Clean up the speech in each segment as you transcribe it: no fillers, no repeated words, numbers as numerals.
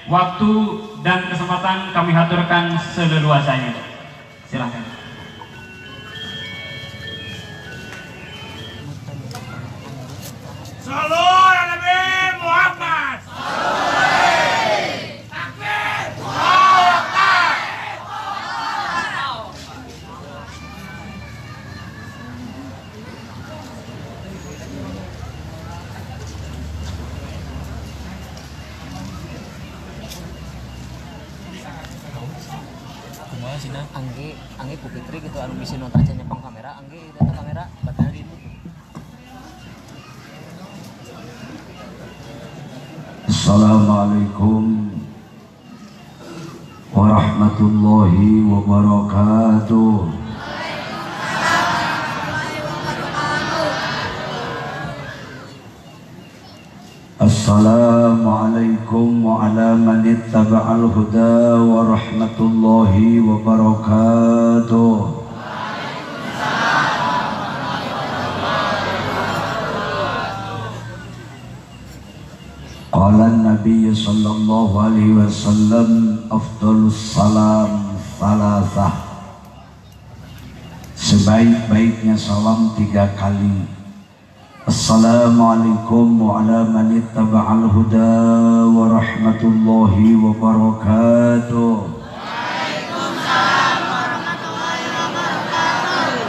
waktu dan kesempatan kami haturkan seleluasanya. Silahkan. Sallallahu alaihi Muhammad. Sina angge ku Fitri gitu anu bisi nonton aja nyepang kamera angge itu kamera batana di itu. Assalamualaikum warahmatullahi wabarakatuh. Assalamualaikum wa ala man ittaba'al huda wa rahmatullahi wa barakatuh. Qala an-nabiy sallallahu alaihi wasallam afdhalus salam thalathah. Sebaik-baiknya salam 3 kali. Assalamualaikum wa ala man ittaba'al huda wa rahmatullahi wa barakatuh. Waalaikumsalam warahmatullahi wabarakatuh.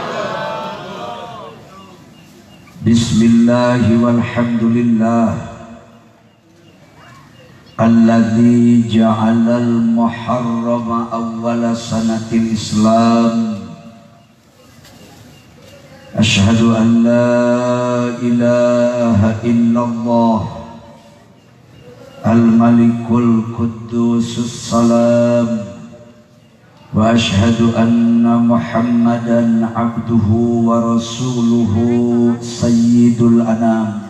Bismillahi walhamdulillah alladzi ja'alal muharrama awwala sanatil Islam. Asyhadu an la ilaha illallah al-malikul quddusus salam wa asyhadu anna Muhammadan abduhu wa rasuluhu sayyidul anam.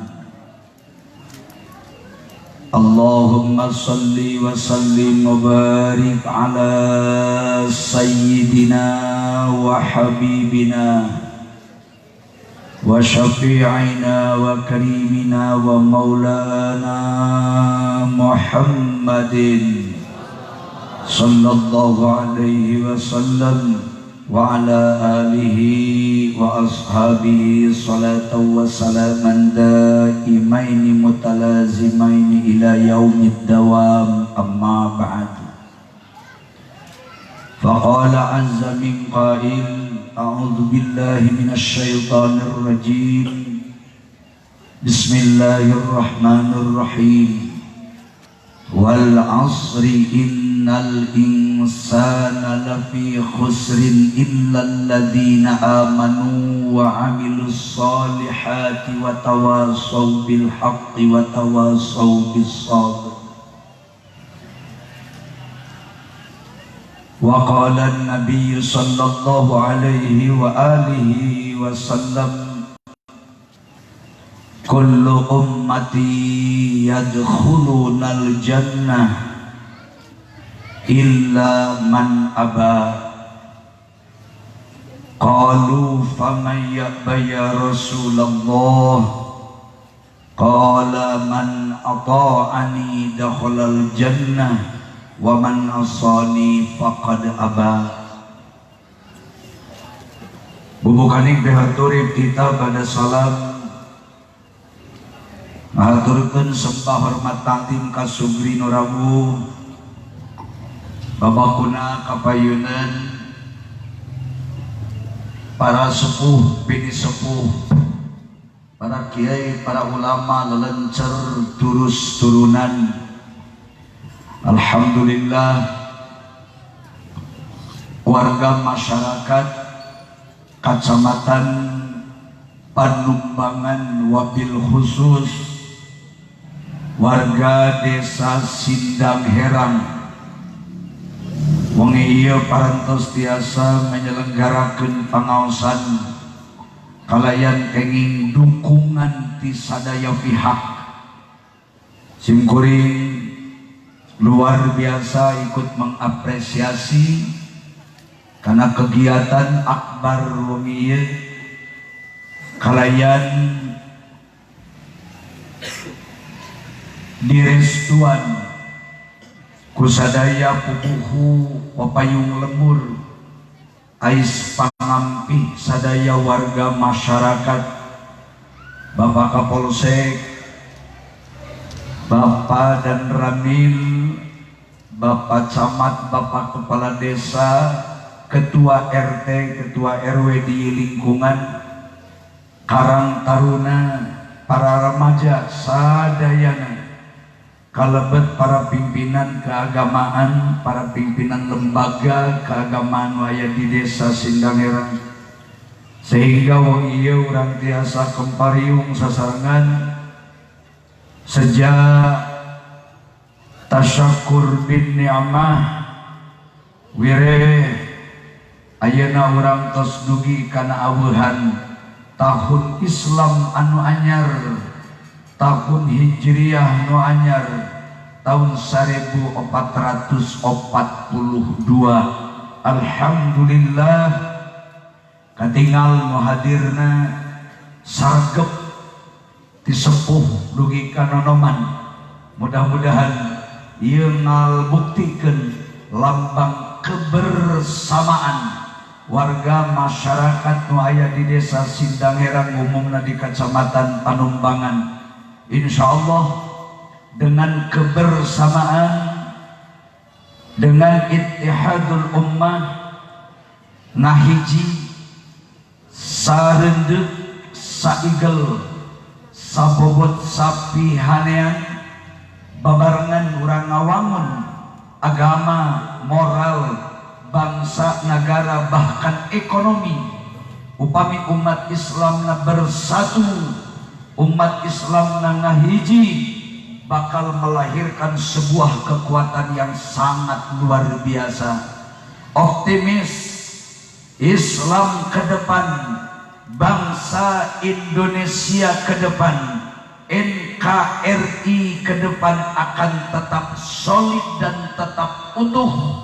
Allahumma salli wa sallim wa barik ala sayyidina wa habibina wa syafi'ina wa karimina wa maulana Muhammadin sallallahu alaihi wasallam wa ala alihi wa ashabihi salatan wa salaman daimaini mutalazimaini ila yaumid dawam, amma ba'du. Faqala azza min qail a'udzu billahi minasy syaithanir rajim. Bismillahirrahmanirrahim. Wal 'asri innal insana lafi khusrin illal ladzina amanu wa 'amilus solihati wa tawassaw bil haqqi wa tawassaw bis sabr. Wa qala an-nabiy sallallahu alaihi wa alihi wa sallam kullu ummati yadkhulunal jannah illa man aba. Qalu faman ya'ba ya Rasulullah? Qala man ata'ani dakhalal jannah wa man asani faqad aba. Bubukaning bihaturib kita pada salam mahaturkeun sembah hormat takdim ka Sugri Nurawu babakuna kapayunan para sepuh bini sepuh, para kiai, para ulama lelencer turus turunan. Alhamdulillah warga masyarakat Kecamatan Panumbangan wabil khusus warga desa Sindang Herang wengi ieu parantos tiasa menyelenggarakeun pangaosan kalayan kenging dukungan ti sadaya pihak. Simkuring luar biasa ikut mengapresiasi karena kegiatan akbar wengi ieu kalayan direstuan kusadaya pupuhu papayung lembur ais pangampi sadaya warga masyarakat, Bapak Kapolsek, Bapak dan Ramil, Bapak Camat, Bapak Kepala Desa, Ketua RT, Ketua RW di lingkungan, Karang Taruna, para remaja sadayana, kalebet para pimpinan keagamaan, para pimpinan lembaga keagamaan waya di desa Sindangerang, sehingga wong ieu urang tiasa kempariung sasarengan sejak tasyakur bin ni'mah wire ayeuna urang tos dugi kana aweuhan tahun Islam anu anyar, tahun Hijriah nu anyar, tahun 1442. Alhamdulillah katinggal nu hadirna sargep ti sepuh dugi kanonoman. Mudah-mudahan ieu ngalbuktikeun lambang kebersamaan warga masyarakat nu aya di desa Sindangerang, umumna di Kecamatan Panumbangan. Insyaallah dengan kebersamaan, dengan ittihadul ummah, ngahiji sareundeuh saigel sabobot sapi hanean babarengan urang ngawangun agama, moral, bangsa, negara, bahkan ekonomi. Upami umat Islam na bersatu, umat Islam na ngahiji, bakal melahirkan sebuah kekuatan yang sangat luar biasa. Optimis, Islam ke depan, bangsa Indonesia ke depan, NKRI ke depan akan tetap solid dan tetap utuh.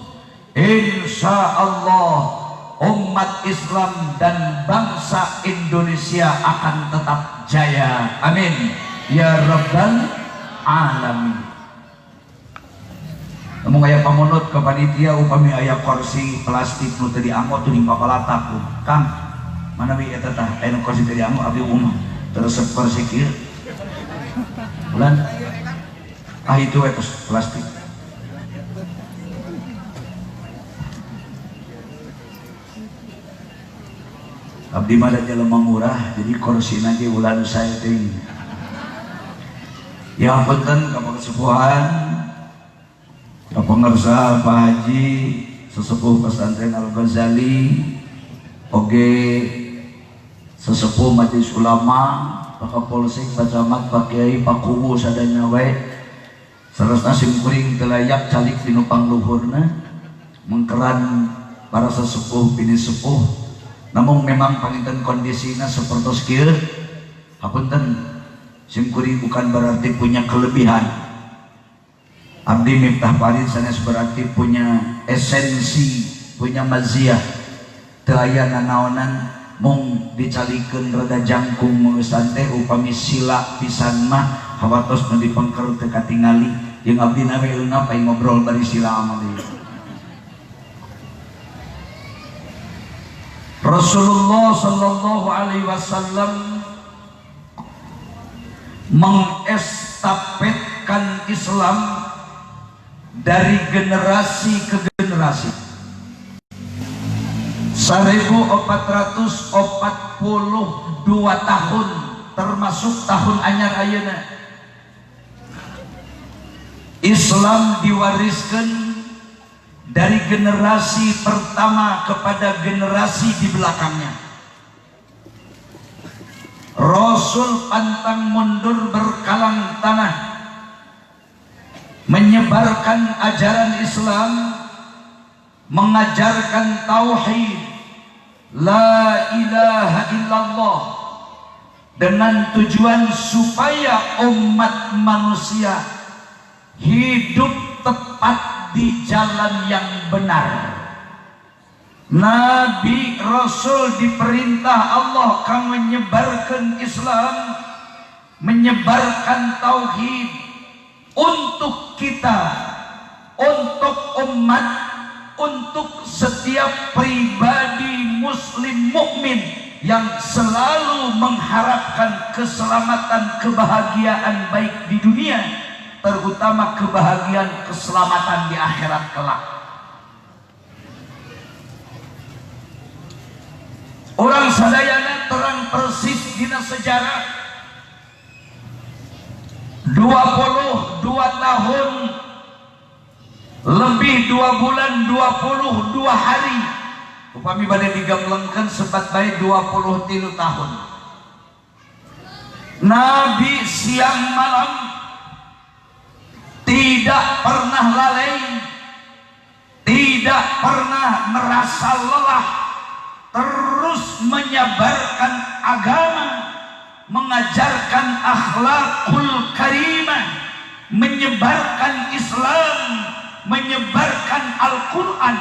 Insya Allah umat Islam dan bangsa Indonesia akan tetap jaya. Amin ya rabbal alamin. Namun aya pamunut ke panitia upami aya kursi plastik nu teu dianggo teu dipapalatak. Kang, mana wi eta tah aya kursi teu dianggo abdi umah terus kursi kieu. Bulan itu itu plastik. Abdi mah da jelema murah, jadi kursina ge ulan saya teuing. Ya punten ka pasepuhan, ka pangarsa Pak Haji, sesepuh pesantren Al Ghazali, oge sesepuh majelis ulama, Pak Kapolsek, Pak Camat, Pak Kiai, Pak Kubu sadaya wae. Sarasna sim kuring teu layak calik dinu pangluhurna, mengkeran para sesepuh bini sepuh. Namun memang panginten kondisinya seperti kieu. Hapunten, sim kuring bukan berarti punya kelebihan. Abdi Miftah Farid sanes berarti punya esensi, punya maziah. Teu aya nanaonan mung dicalikeun rada jangkung meusan teh upami sila pisan mah hawatos nu dipengker teu katingali. Jeung abdi na we eunap aya ngobrol bari sila amal deui. Rasulullah sallallahu alaihi wasallam mengestafetkan Islam dari generasi ke generasi. 1442 tahun termasuk tahun anyar ayeuna. Islam diwariskan dari generasi pertama kepada generasi di belakangnya. Rasul pantang mundur berkalang tanah menyebarkan ajaran Islam, mengajarkan tauhid la ilaha illallah dengan tujuan supaya umat manusia hidup tepat di jalan yang benar. Nabi Rasul diperintah Allah kang menyebarkan Islam, menyebarkan tauhid untuk kita untuk umat, untuk setiap pribadi muslim mukmin yang selalu mengharapkan keselamatan, kebahagiaan baik di dunia, terutama kebahagiaan keselamatan di akhirat kelak. Orang sadayana terang persis dina sejarah 22 tahun lebih 2 bulan 22 hari upami badai digamblengkan sebat baik 23 tahun Nabi siang malam tidak pernah lalai, tidak pernah merasa lelah, terus menyebarkan agama, mengajarkan akhlakul karimah, menyebarkan Islam, menyebarkan Al-Quran,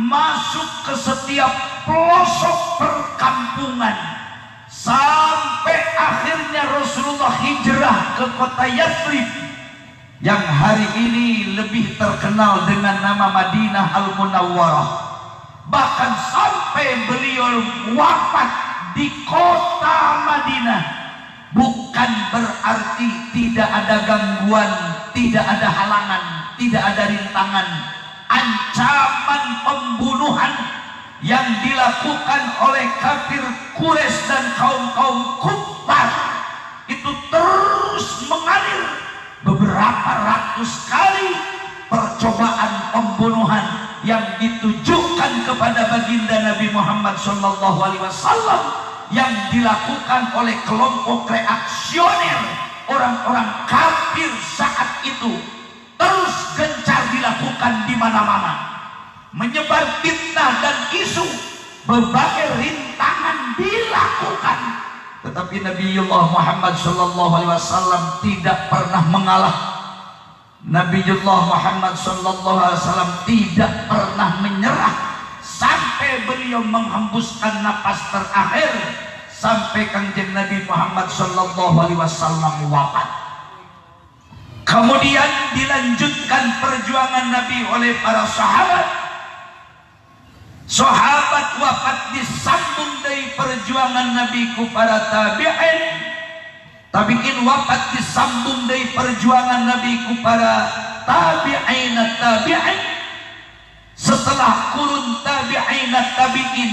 masuk ke setiap pelosok perkampungan, sampai akhirnya Rasulullah hijrah ke kota Yathrib yang hari ini lebih terkenal dengan nama Madinah Al-Munawwarah. Bahkan sampai beliau wafat di kota Madinah, bukan berarti tidak ada gangguan, tidak ada halangan, tidak ada rintangan. Ancaman pembunuhan yang dilakukan oleh kafir Quraisy dan kaum-kaum kufar itu terus mengalir. Beberapa ratus kali percobaan pembunuhan yang ditujukan kepada baginda Nabi Muhammad SAW yang dilakukan oleh kelompok reaksioner, orang-orang kafir saat itu, terus gencar dilakukan di mana-mana, menyebar fitnah dan isu, berbagai rintangan dilakukan. Tetapi Nabiullah Muhammad SAW tidak pernah mengalah. Nabiullah Muhammad SAW tidak pernah menyerah sampai beliau menghembuskan napas terakhir, sampai kanjeng Nabi Muhammad SAW wafat. Kemudian dilanjutkan perjuangan Nabi oleh para sahabat. Sahabat wafat disambung dari perjuangan Nabi ku para tabi'in. Tabi'in wafat disambung dari perjuangan Nabi ku para tabi'in tabi'in. Setelah kurun tabi'in tabi'in,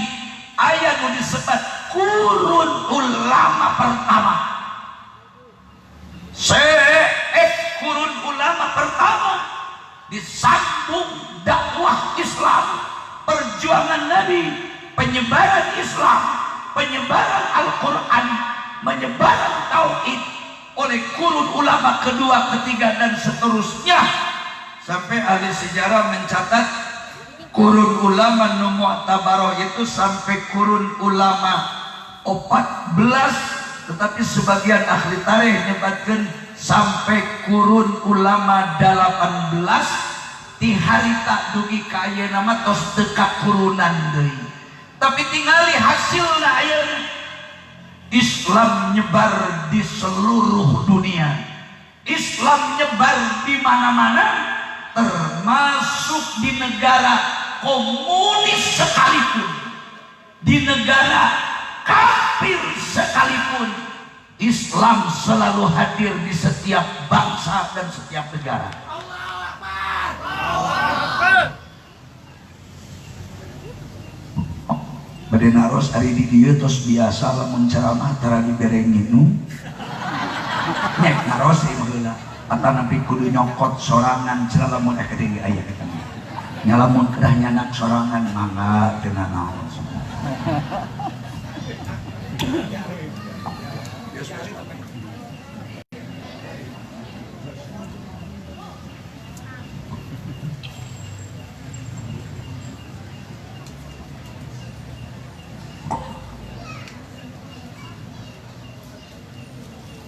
ayat disebut kurun ulama pertama. Kurun ulama pertama disambung dakwah Islam, perjuangan Nabi, penyebaran Islam, penyebaran Al-Quran, menyebaran Tauhid oleh kurun ulama kedua, ketiga, dan seterusnya, sampai ahli sejarah mencatat kurun ulama nu mu'tabarah itu sampai kurun ulama 14, tetapi sebagian ahli tarikh menyebutkan sampai kurun ulama 18. Di hari tak dugi kaya nama tos dekat kurunan deui. Tapi tingali hasilna ayeuna Islam nyebar di seluruh dunia. Islam nyebar di mana-mana, termasuk di negara komunis sekalipun, di negara kafir sekalipun. Islam selalu hadir di setiap bangsa dan setiap negara. Bade naros ari di dieu tos biasa lamun ceramah tara dibereng nginu. Nek naros ieu heula, ata nabi kudu nyokot sorangan cenah lamun gede aya eta. Nya lamun kedah nyanak sorangan mangga teu naon.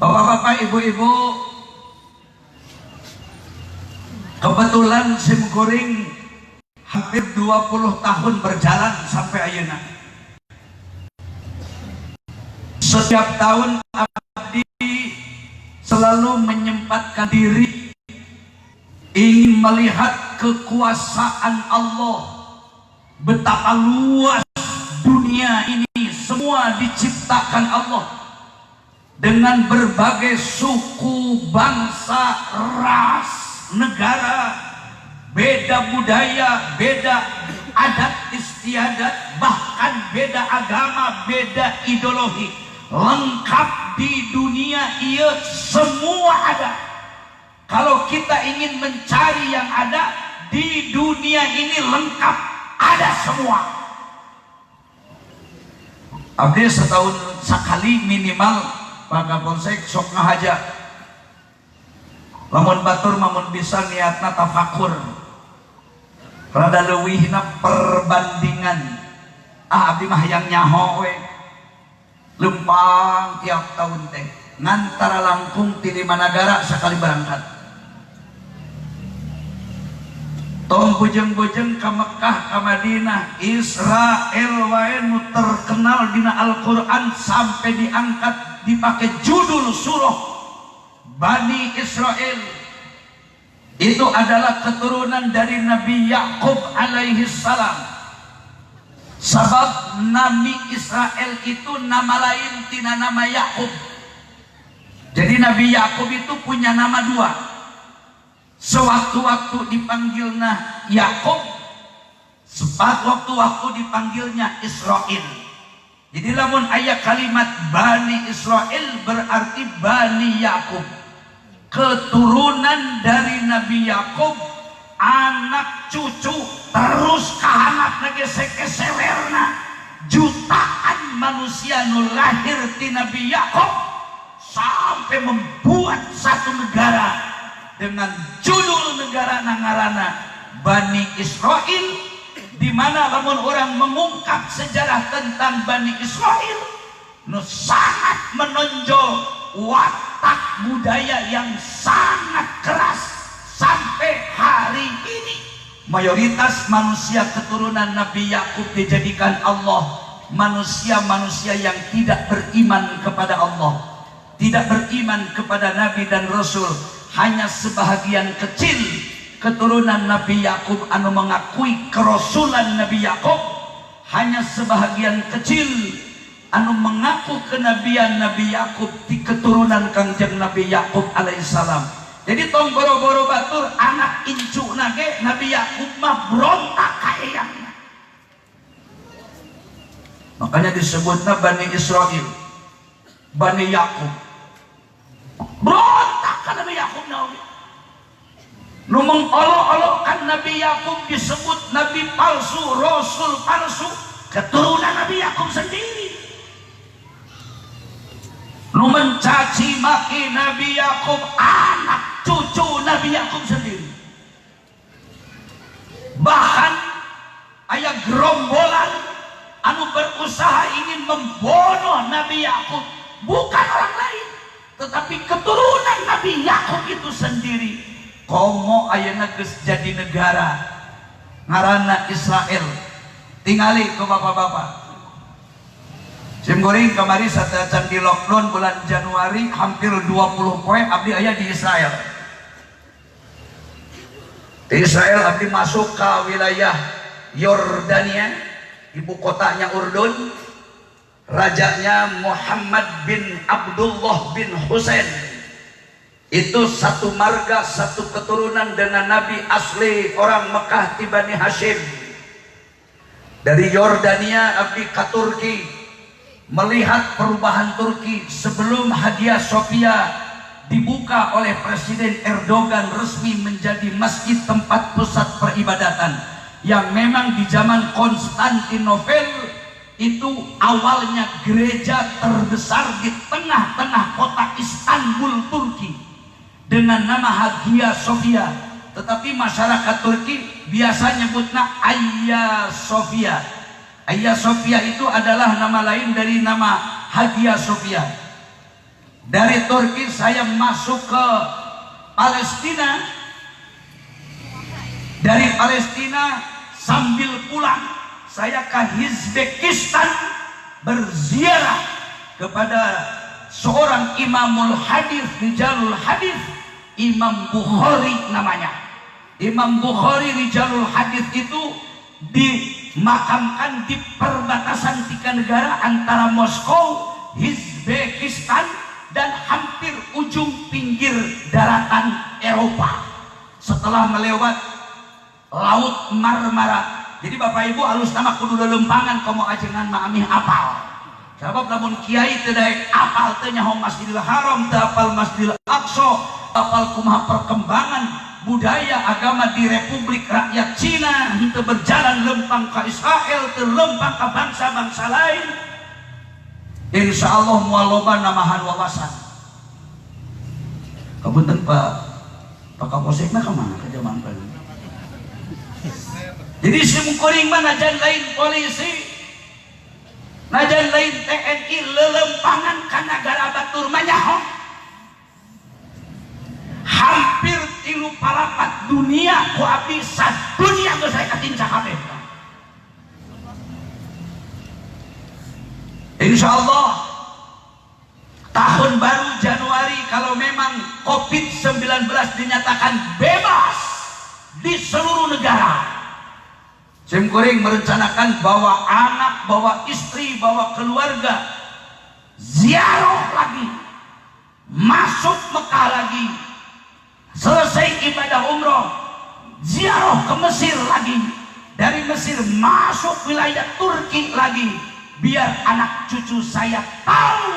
Bapak-bapak, ibu-ibu, kebetulan SIM Kuring hampir 20 tahun berjalan sampai ayeuna. Setiap tahun abdi selalu menyempatkan diri ingin melihat kekuasaan Allah, betapa luas dunia ini, semua diciptakan Allah dengan berbagai suku, bangsa, ras, negara, beda budaya, beda adat istiadat, bahkan beda agama, beda ideologi, lengkap di dunia ia semua ada. Kalau kita ingin mencari yang ada di dunia ini, lengkap ada semua. Abdi setahun sekali minimal Pak Kapolsek sok ngahaja, lamun batur mamun bisa niatna tafakur, rada leuwihna perbandingan. Abdi mah yang nyaho we lempang tiap tahun teh ngantara langkung ti 5 negara sekali berangkat. Tong bujeng-bujeng ke Mekah, ke Madinah, Israel wae nu terkenal dina Al-Quran sampai diangkat dipakai judul surah Bani Israel. Itu adalah keturunan dari Nabi Yakub alaihi salam. Sebab Nabi Israel itu nama lain tina nama Yakub. Jadi Nabi Yakub itu punya nama 2. Sewaktu-waktu dipanggilnya Yakub, sewaktu-waktu dipanggilnya Israel. Jadi lamun ayat kalimat Bani Israel berarti Bani Yakub, keturunan dari Nabi Yakub, anak cucu terus kahanap lagi sekeselerna jutaan manusia nu lahir di Nabi Yakub sampai membuat satu negara dengan judul negara nangarana Bani Israel, di mana lamun orang mengungkap sejarah tentang Bani Israel nu sangat menonjol watak budaya yang sangat keras. Sampai hari ini mayoritas manusia keturunan Nabi Yakub dijadikan Allah manusia-manusia yang tidak beriman kepada Allah, tidak beriman kepada Nabi dan Rasul. Hanya sebahagian kecil keturunan Nabi Yakub anu mengakui kerasulan Nabi Yakub, hanya sebahagian kecil anu mengaku kenabian Nabi Yakub di keturunan Kangjeng Nabi Yakub alaihissalam. Jadi tong boro-boro batur anak incu nage Nabi Yakub mah berontak kayaknya. Makanya disebutnya Bani Israel, Bani Yakub. Berontak kan Nabi Yakub nawi. Nu mengolok-olokkan Nabi Yakub disebut Nabi palsu, Rasul palsu, keturunan Nabi Yakub sendiri. Nu mencaci maki Nabi Yakub, anak cucu Nabi Yakub sendiri. Bahkan aya gerombolan anu berusaha ingin membunuh Nabi Yakub, bukan orang lain tetapi keturunan Nabi Yakub itu sendiri. Komo ayeuna geus jadi negara ngaranna Israel. Tingali ke bapak-bapak. Sim goreng kamari sateacan di lockdown bulan Januari hampir 20 poe abdi aya di Israel. Di Israel abdi masuk ke wilayah Yordania, ibu kotanya Urdun. Rajanya Muhammad bin Abdullah bin Husain. Itu satu marga, satu keturunan dengan Nabi asli orang Mekah di Bani Hashim. Dari Yordania abdi ke Turki, melihat perubahan Turki sebelum Hagia Sophia dibuka oleh Presiden Erdogan resmi menjadi masjid tempat pusat peribadatan, yang memang di zaman Konstantinopel itu awalnya gereja terbesar di tengah-tengah kota Istanbul, Turki, dengan nama Hagia Sophia. Tetapi masyarakat Turki biasa nyebutnya Hagia Sophia. Hagia Sophia itu adalah nama lain dari nama Hagia Sophia. Dari Turki saya masuk ke Palestina. Dari Palestina sambil pulang saya ke Uzbekistan berziarah kepada seorang imamul hadis, rijalul hadis, Imam Bukhari namanya. Imam Bukhari rijalul hadis itu dimakamkan di perbatasan 3 negara antara Moskow, Uzbekistan, dan hampir ujung pinggir daratan Eropa setelah melewat Laut Marmara. Jadi Bapak Ibu halus nama kudu lelempangan komo ajengan ma'amih apal. Sebab namun kiai teu daek apal teh nyaho Masjidil Haram, teu apal Masjidil Aqsa, apal kumaha perkembangan budaya agama di Republik Rakyat Cina, henteu berjalan lempang ke Israel, teu lempang ke bangsa-bangsa lain. Insya Allah moal loba namahan wawasan. Kapunten Pak Kapolsekna kemana ke zaman tadi? Jadi simkuring mah najan lain polisi, najan lain TNI lelempangan ka nagara batur manyaho. Hampir 3/4 dunia ku abdi sadunia geus saya katinca kabeh. Insya Allah tahun baru Januari kalau memang COVID-19 dinyatakan bebas di seluruh negara, simkuring merencanakan bawa anak, bawa istri, bawa keluarga ziarah lagi, masuk Mekah lagi, selesai ibadah umroh ziarah ke Mesir lagi, dari Mesir masuk wilayah Turki lagi, biar anak cucu saya tahu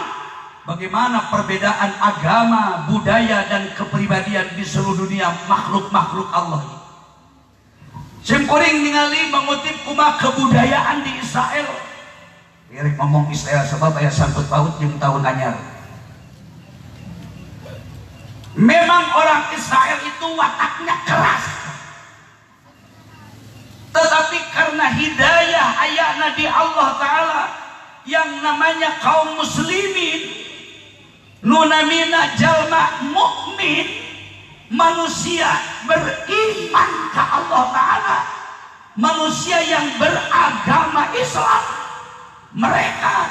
bagaimana perbedaan agama, budaya, dan kepribadian di seluruh dunia makhluk-makhluk Allah. Simkuring ningali mengutip kumaha kebudayaan di Israel. Mirip ngomong Israel sebab aya sangkut paut jeung tahun anyar. Memang orang Israel itu wataknya keras, tetapi karena hidayah ayatna di Allah Ta'ala yang namanya kaum muslimin, nunamina jalma mukmin, manusia beriman ke Allah Ta'ala, manusia yang beragama Islam, mereka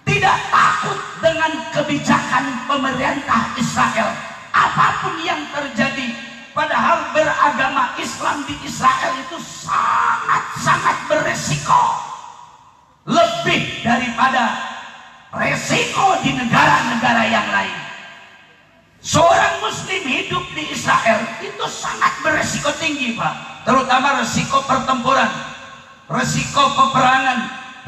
tidak takut dengan kebijakan pemerintah Israel apapun yang terjadi. Padahal beragama Islam di Israel itu sangat-sangat beresiko, lebih daripada resiko di negara-negara yang lain. Seorang muslim hidup di Israel itu sangat beresiko tinggi, Pak. Terutama resiko pertempuran, resiko peperangan,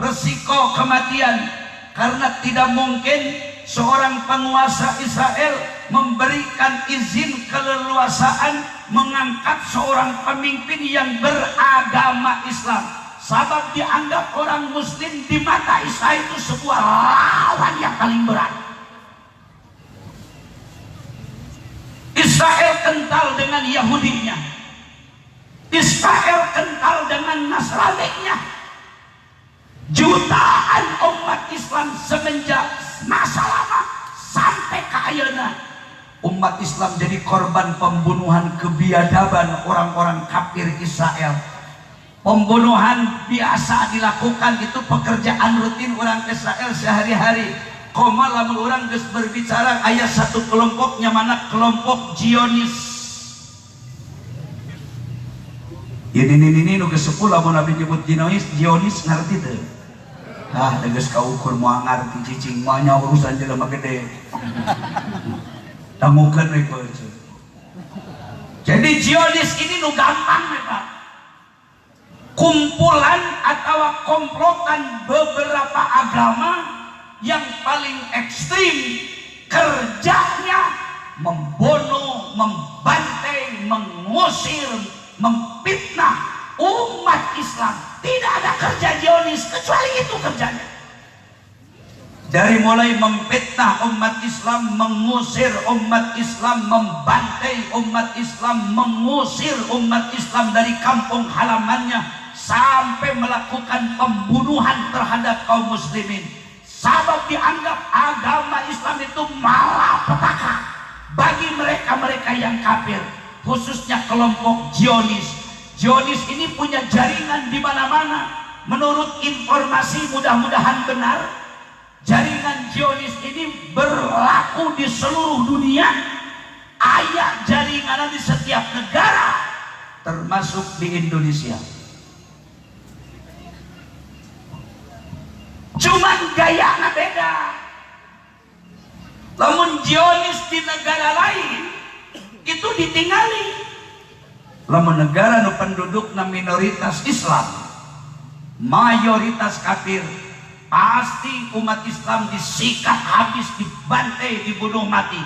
resiko kematian. Karena tidak mungkin seorang penguasa Israel memberikan izin keleluasaan mengangkat seorang pemimpin yang beragama Islam. Sebab dianggap orang muslim di mata Israel itu sebuah lawan yang paling berat. Israel kental dengan Yahudinya, Israel kental dengan Nasraninya. Jutaan umat Islam semenjak masa lama sampai ke ayeuna, umat Islam jadi korban pembunuhan kebiadaban orang-orang kafir Israel. Pembunuhan biasa dilakukan, itu pekerjaan rutin orang Israel sehari-hari. Koma lamun orang geus berbicara aya satu kelompoknya, mana kelompok Zionis. Ini nu geus sepuh lamun Nabi nyebut Zionis ngarti teu? Ah, geus kaukur moal ngarti cicing mah nya urusan jelema gede. Tangukeun we beujeu. Jadi Zionis ini nu gampang we, Pak. Kumpulan atau komplotan beberapa agama yang paling ekstrim, kerjanya membunuh, membantai, mengusir, memfitnah umat Islam. Tidak ada kerja Zionis kecuali itu kerjanya. Dari mulai memfitnah umat Islam, mengusir umat Islam, membantai umat Islam, mengusir umat Islam dari kampung halamannya, sampai melakukan pembunuhan terhadap kaum muslimin. Sabab dianggap agama Islam itu malapetaka bagi mereka-mereka yang kafir, khususnya kelompok Zionis. Zionis ini punya jaringan di mana-mana. Menurut informasi mudah-mudahan benar, jaringan Zionis ini berlaku di seluruh dunia. Aya jaringan di setiap negara, termasuk di Indonesia. Cuman gayana beda. Lamun Zionis di negara lain itu ditinggali. Lamun negara nu pendudukna minoritas Islam, mayoritas kafir, pasti umat Islam disikat habis, dibantai, dibunuh mati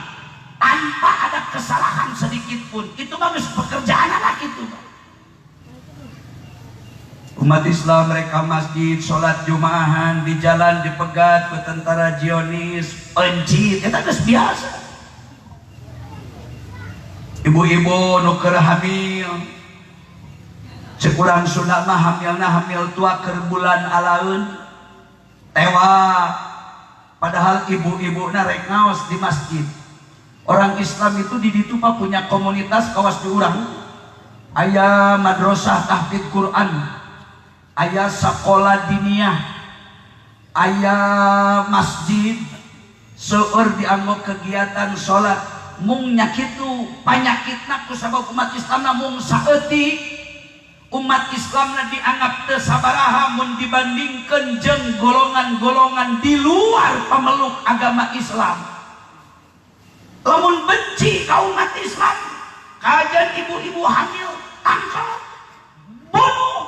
tanpa ada kesalahan sedikit pun. Itu bagus pekerjaan anak itu. Umat Islam mereka masjid, sholat Jumaahan, di jalan dipegat ke tentara Zionis, pencit, kita geus biasa. Ibu-ibu nu keur hamil, sekurang Sunda mah hamil tua keur bulan alaeun, tewa. Padahal ibu-ibu na rek ngaos di masjid. Orang Islam itu di ditu mah punya komunitas kawas di urang. Aya madrasah tahfidz Quran, aya sekolah diniyah, aya masjid, seueur dianggo kegiatan sholat. Mung nyakitu panyakitna kusabab umat Islamna mung saeutik. Umat Islamna dianggap teu sabaraha mun dibandingkeun jeung golongan-golongan di luar pemeluk agama Islam. Lamun benci ka umat Islam, kajian ibu-ibu hamil tangkal, bunuh,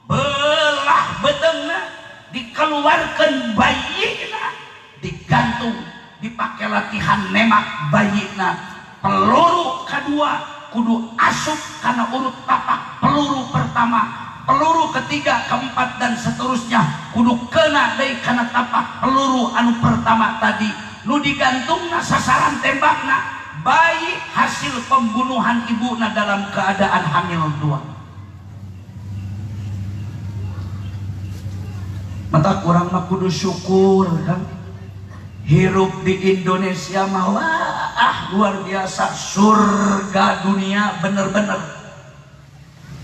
belah betengna, dikeluarkan bayina, digantung, dipakai latihan nembak bayina. Peluru kedua kudu asup karena urut tapak. Peluru pertama, peluru ketiga, keempat dan seterusnya kudu kena dari karena tapak peluru anu pertama tadi. Nu digantungna sasaran tembakna bayi hasil pembunuhan ibuna dalam keadaan hamil tua. Mata kurang mah kudu syukur kan, hirup di Indonesia mah wah luar biasa, surga dunia bener-bener.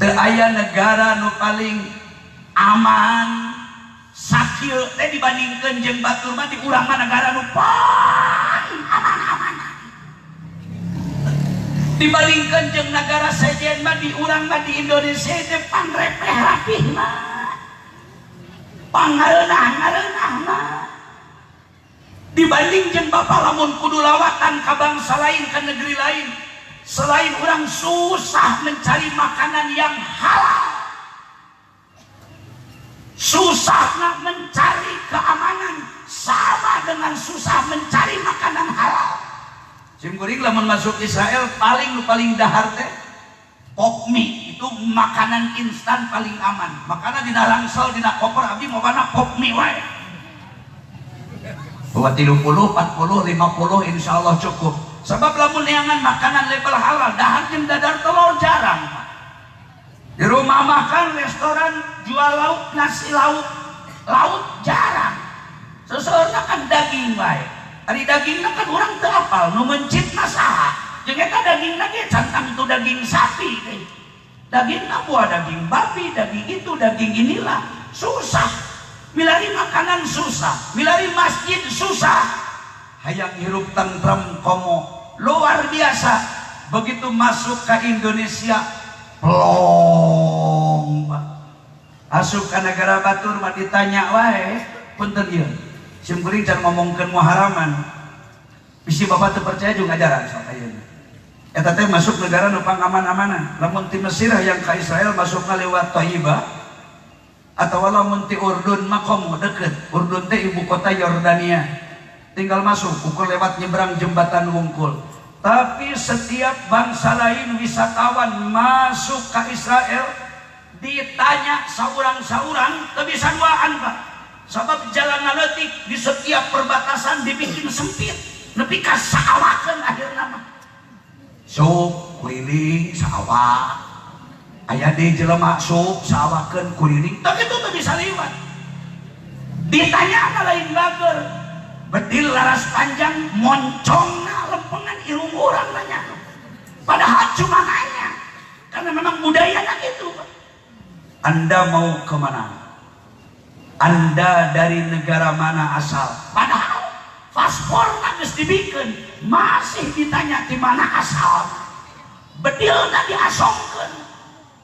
Teu aya negara nu paling aman sakieu teh dibandingkeun jeung batur mah di urang mah negara nu paling aman-aman. Dibandingkeun jeung negara sejen mah di urang mah di Indonesia teh panrepeh rapih mah. Pangareunah-ngareunah mah. Dibanding jeung Bapak lamun kudu lawatan ka bangsa lain, ka negeri lain, selain orang susah mencari makanan yang halal, susah mencari keamanan sama dengan susah mencari makanan halal. Simkuring lamun masuk Israel paling dahar teh pop mie, itu makanan instan paling aman. Makanya dina rangsel dina koper abdi mobana pop mie wae. Buat 30, 40, 50 insya Allah cukup. Sebab lamun neangan makanan label halal, dahar jeung dadar telur jarang. Di rumah makan, restoran jual lauk, nasi lauk jarang. Seseorang kan daging baik. Ari dagingna kan orang teu apal, nu mencitna saha. Jeung eta dagingna ge cantang itu daging sapi. Dagingna buah daging babi, daging itu, daging inilah. Susah. Milari makanan susah, milari masjid susah. Hayang hirup tentrem komo luar biasa. Begitu masuk ke Indonesia plong. Asup ke negara batur mah ditanya wae punten ieu. Simkuring can ngomongkeun muharaman. Bisi bapak teu percaya jeung ngajaran sok ayeuna. Eta teh masuk negara nu pangaman-amanan. Lamun ti Mesir yang ka Israel masuk lewat Thayyibah atau lamun ti Urdun makom deket. Urdun teh ibu kota Yordania. Tinggal masuk, ukur lewat nyebrang jembatan wungkul. Tapi setiap bangsa lain wisatawan masuk ke Israel ditanya saurang-saurang teu bisa duaan Pak. Sebab jalan leutik di setiap perbatasan dibikin sempit. Nepi ka sawakeun akhirna mah. Sok keliling sawah. Aya di jelema sup sawakeun kuriling, tapi itu tuh bisa lewat. Ditanya lain bager, bedil laras panjang, moncongna lempengan ilmu orang nanya. Padahal cuma nanya, karena memang budayanya gitu. Anda mau kemana? Anda dari negara mana asal? Padahal paspor geus dibikin, masih ditanya di mana asal. Bedilna diasongkeun.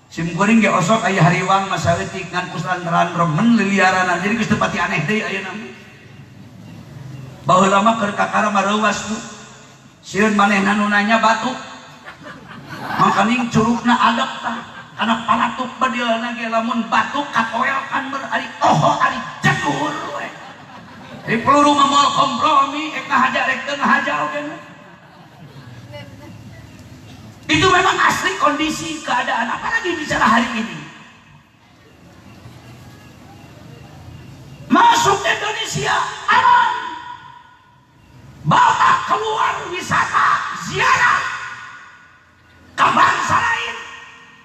sim kuring ge osok aya hariwang masa leutik ngan kuslantaran remen liliaranan jadi geus teu pati aneh deui ayeuna baheula mah keur kakara mareuwas bu sieun manehna nu nanya batu makaning curugna adep tah kana palatuk badeulna ge lamun batu katoelkan ber ari toho ari jagur we di peluru mah moal kompromi ek ngahaja rek teu ngahaja oge itu memang asli kondisi keadaan apalagi bicara hari ini masuk Indonesia aman bawa keluar wisata ziarah ke bangsa lain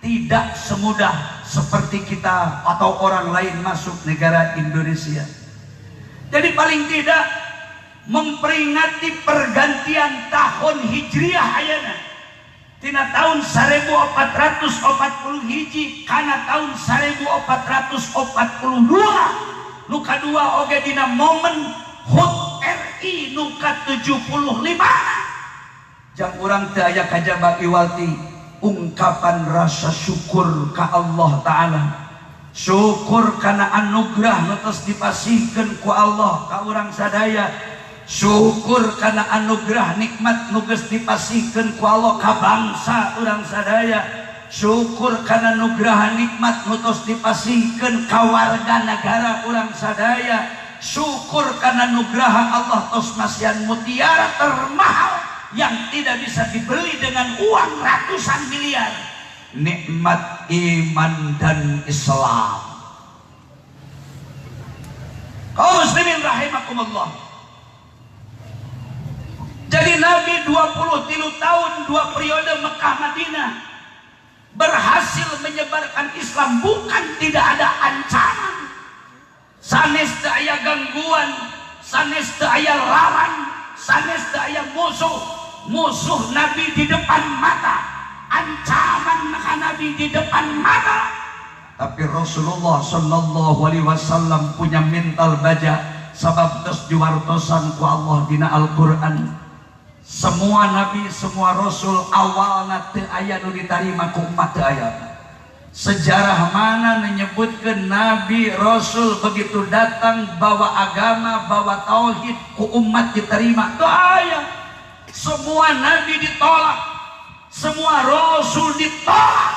tidak semudah seperti kita atau orang lain masuk negara Indonesia. Jadi paling tidak memperingati pergantian tahun Hijriah ayeuna tina tahun 1440 hiji kana tahun 1442 nu kadua oge dina momen HUT RI nu ka-75 jang urang teu aya kajaba iwalti ungkapan rasa syukur ka Allah Ta'ala syukur kana anugerah nu tos dipasihkeun ku Allah ka urang sadaya syukur karena anugerah nikmat nu geus dipasihkeun ku Allah ka bangsa urang sadaya syukur karena anugerah nikmat nu tos dipasihkeun ka warga negara urang sadaya syukur karena anugerah Allah tos masihan mutiara termahal yang tidak bisa dibeli dengan uang ratusan miliar nikmat iman dan Islam. Kaum muslimin rahimakumullah. Jadi Nabi 23 tahun 2 periode Mekah Madinah berhasil menyebarkan Islam bukan tidak ada ancaman sanes teu aya gangguan sanes teu aya lawan sanes teu aya musuh Nabi di depan mata ancaman maka Nabi di depan mata tapi Rasulullah sallallahu alaihi wasallam punya mental baja sabab tos diwartosan ku Allah dina Al-Qur'an. Semua nabi, semua rasul awalna teu aya nu ditarima ku umat teu aya. Sejarah mana menyebutkan nabi rasul begitu datang bawa agama, bawa tauhid ku umat diterima? Teu aya. Semua nabi ditolak, semua rasul ditolak.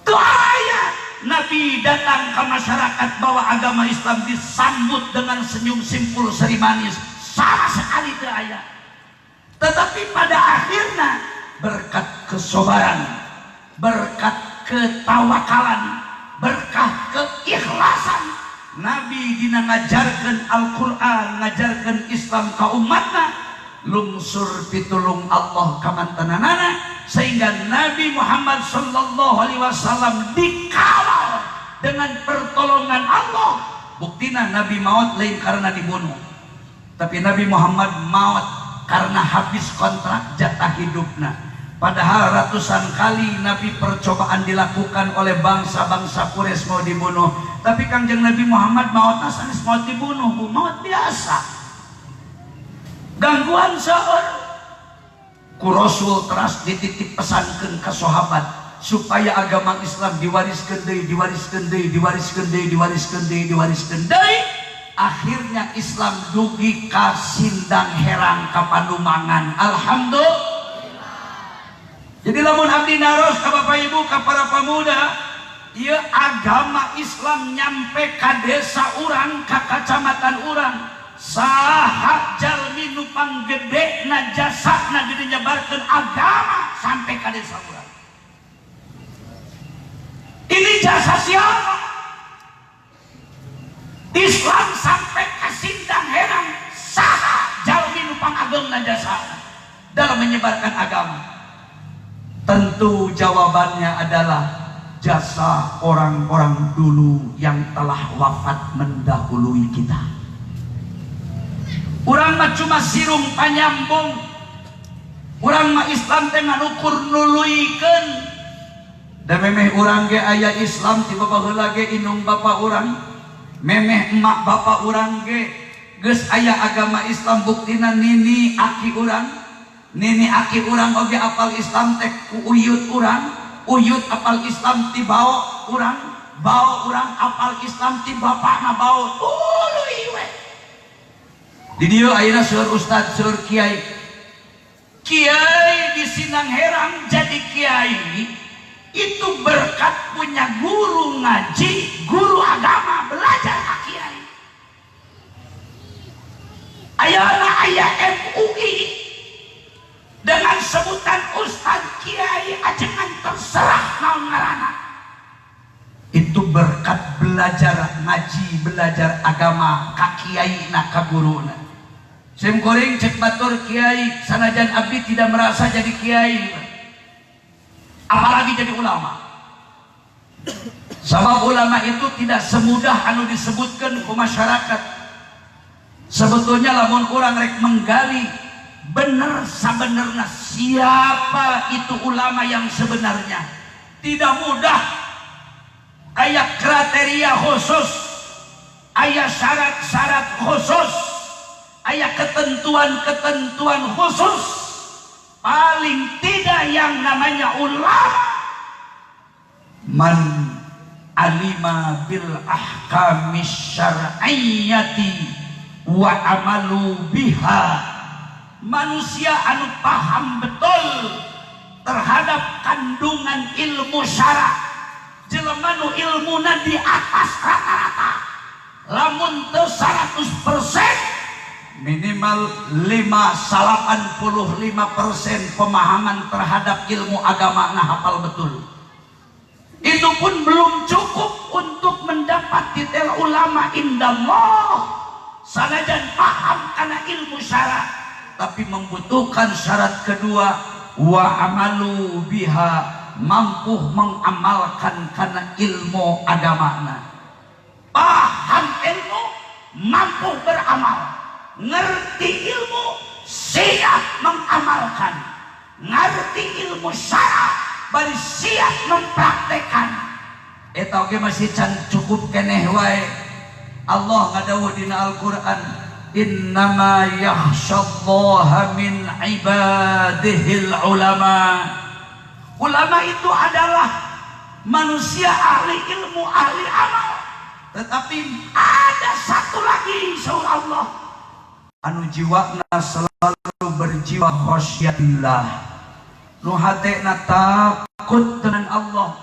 Teu aya. Nabi datang ke masyarakat bawa agama Islam disambut dengan senyum simpul seri manis. Sama sekali teu aya. Tetapi pada akhirnya berkat kesabaran, berkat ketawakalan, berkah keikhlasan Nabi dina ngajarkeun Al-Qur'an, ngajarkeun Islam ka umatna lungsur pitulung Allah ka mantanana sehingga Nabi Muhammad sallallahu alaihi wasallam dikawal dengan pertolongan Allah. Buktina Nabi maut lain karena dibunuh, tapi Nabi Muhammad maut karena habis kontrak jatah hidupnya. Padahal ratusan kali Nabi percobaan dilakukan oleh bangsa-bangsa Quraisy mau dibunuh, tapi Kangjeng Nabi Muhammad maut sanes maut dibunuh, maut biasa. Gangguan seueur. Ku Rasul teras dititip pesankeun ka sahabat supaya agama Islam diwariskeun deui, diwariskeun deui, diwariskeun deui, diwariskeun deui, diwariskeun deui. Akhirnya Islam dugi ka Sindang Herang ka Padumangan. Alhamdulillah. Jadi lamun abdi naros ka Bapak Ibu ka para pemuda, ieu agama Islam nyampe ka desa urang, ka kacamatan urang. Saha jalmi nu panggedena jasana dinyebarkeun agama sampai ka desa urang. Ini jasa siapa? Islam sampai ke Sindang Herang saha jalmi nu pangageungna jasa dalam menyebarkan agama. Tentu jawabannya adalah jasa orang-orang dulu yang telah wafat mendahului kita. Urang mah cuma sirung panyambung, urang mah Islam teh nganukur nuluykeun. Da memeh urang ge aya Islam ti baheula ge indung bapa urang. Memeh emak bapak urang ge geus aya agama Islam buktina nini aki urang oge apal Islam teh ku uyut urang uyut apal Islam ti bau orang apal Islam ti bapakna bau tuluy we. Di dieu ayeuna seueur ustad seueur kiai di Sinang Herang jadi kiai itu berkat punya guru ngaji, guru agama, belajar ka kiai. Ayeuna aya MUI dengan sebutan Ustad Kiai ajengan terserah naon ngaranna. Itu berkat belajar ngaji, belajar agama ka kiai na ka guruna. Sim kuring cek batur kiai sanajan abdi tidak merasa jadi kiai, apalagi jadi ulama. Sabab ulama itu tidak semudah anu disebutkan ke masyarakat. Sebetulnya lamun orang rek menggali bener sabenerna siapa itu ulama yang sebenarnya tidak mudah. Aya kriteria khusus, aya syarat-syarat khusus, aya ketentuan-ketentuan khusus. Paling tidak yang namanya ulama man alima bil ahkamis syar'iyyati wa amalu biha, manusia anu paham betul terhadap kandungan ilmu syara. Jelema nu ilmuna di atas rata-rata lamun teu 100% minimal 85% pemahaman terhadap ilmu agama na hafal betul. Itu pun belum cukup untuk mendapat titel ulama indallah. Sanajan paham karena ilmu syara, tapi membutuhkan syarat kedua, wa amalu biha, mampu mengamalkan karena ilmu agamana. Paham ilmu, mampu beramal, ngerti ilmu, siap mengamalkan, ngerti ilmu syara, bari siap mempraktekan. Eta oge masih can cukup keneh wae. Allah ngadawuh dina Al-Qur'an, innama yakhsyallaha min ibadihil ulama. Ulama itu adalah manusia ahli ilmu, ahli amal. Tetapi ada satu lagi insya Allah anu jiwana selalu berjiwa khosyatillah, nu hatena takut dengan Allah,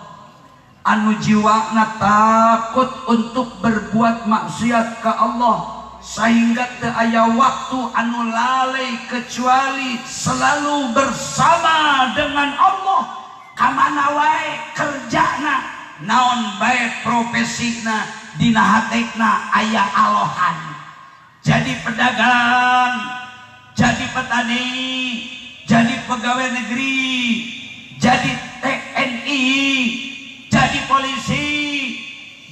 anu jiwana takut untuk berbuat maksiat ke Allah, sehingga teu aya waktu anu lalai kecuali selalu bersama dengan Allah. Kamana wae kerjana, naon bae profesina, dina hatekna aya alohan. Jadi pedagang, jadi petani, jadi pegawai negeri, jadi TNI, jadi polisi,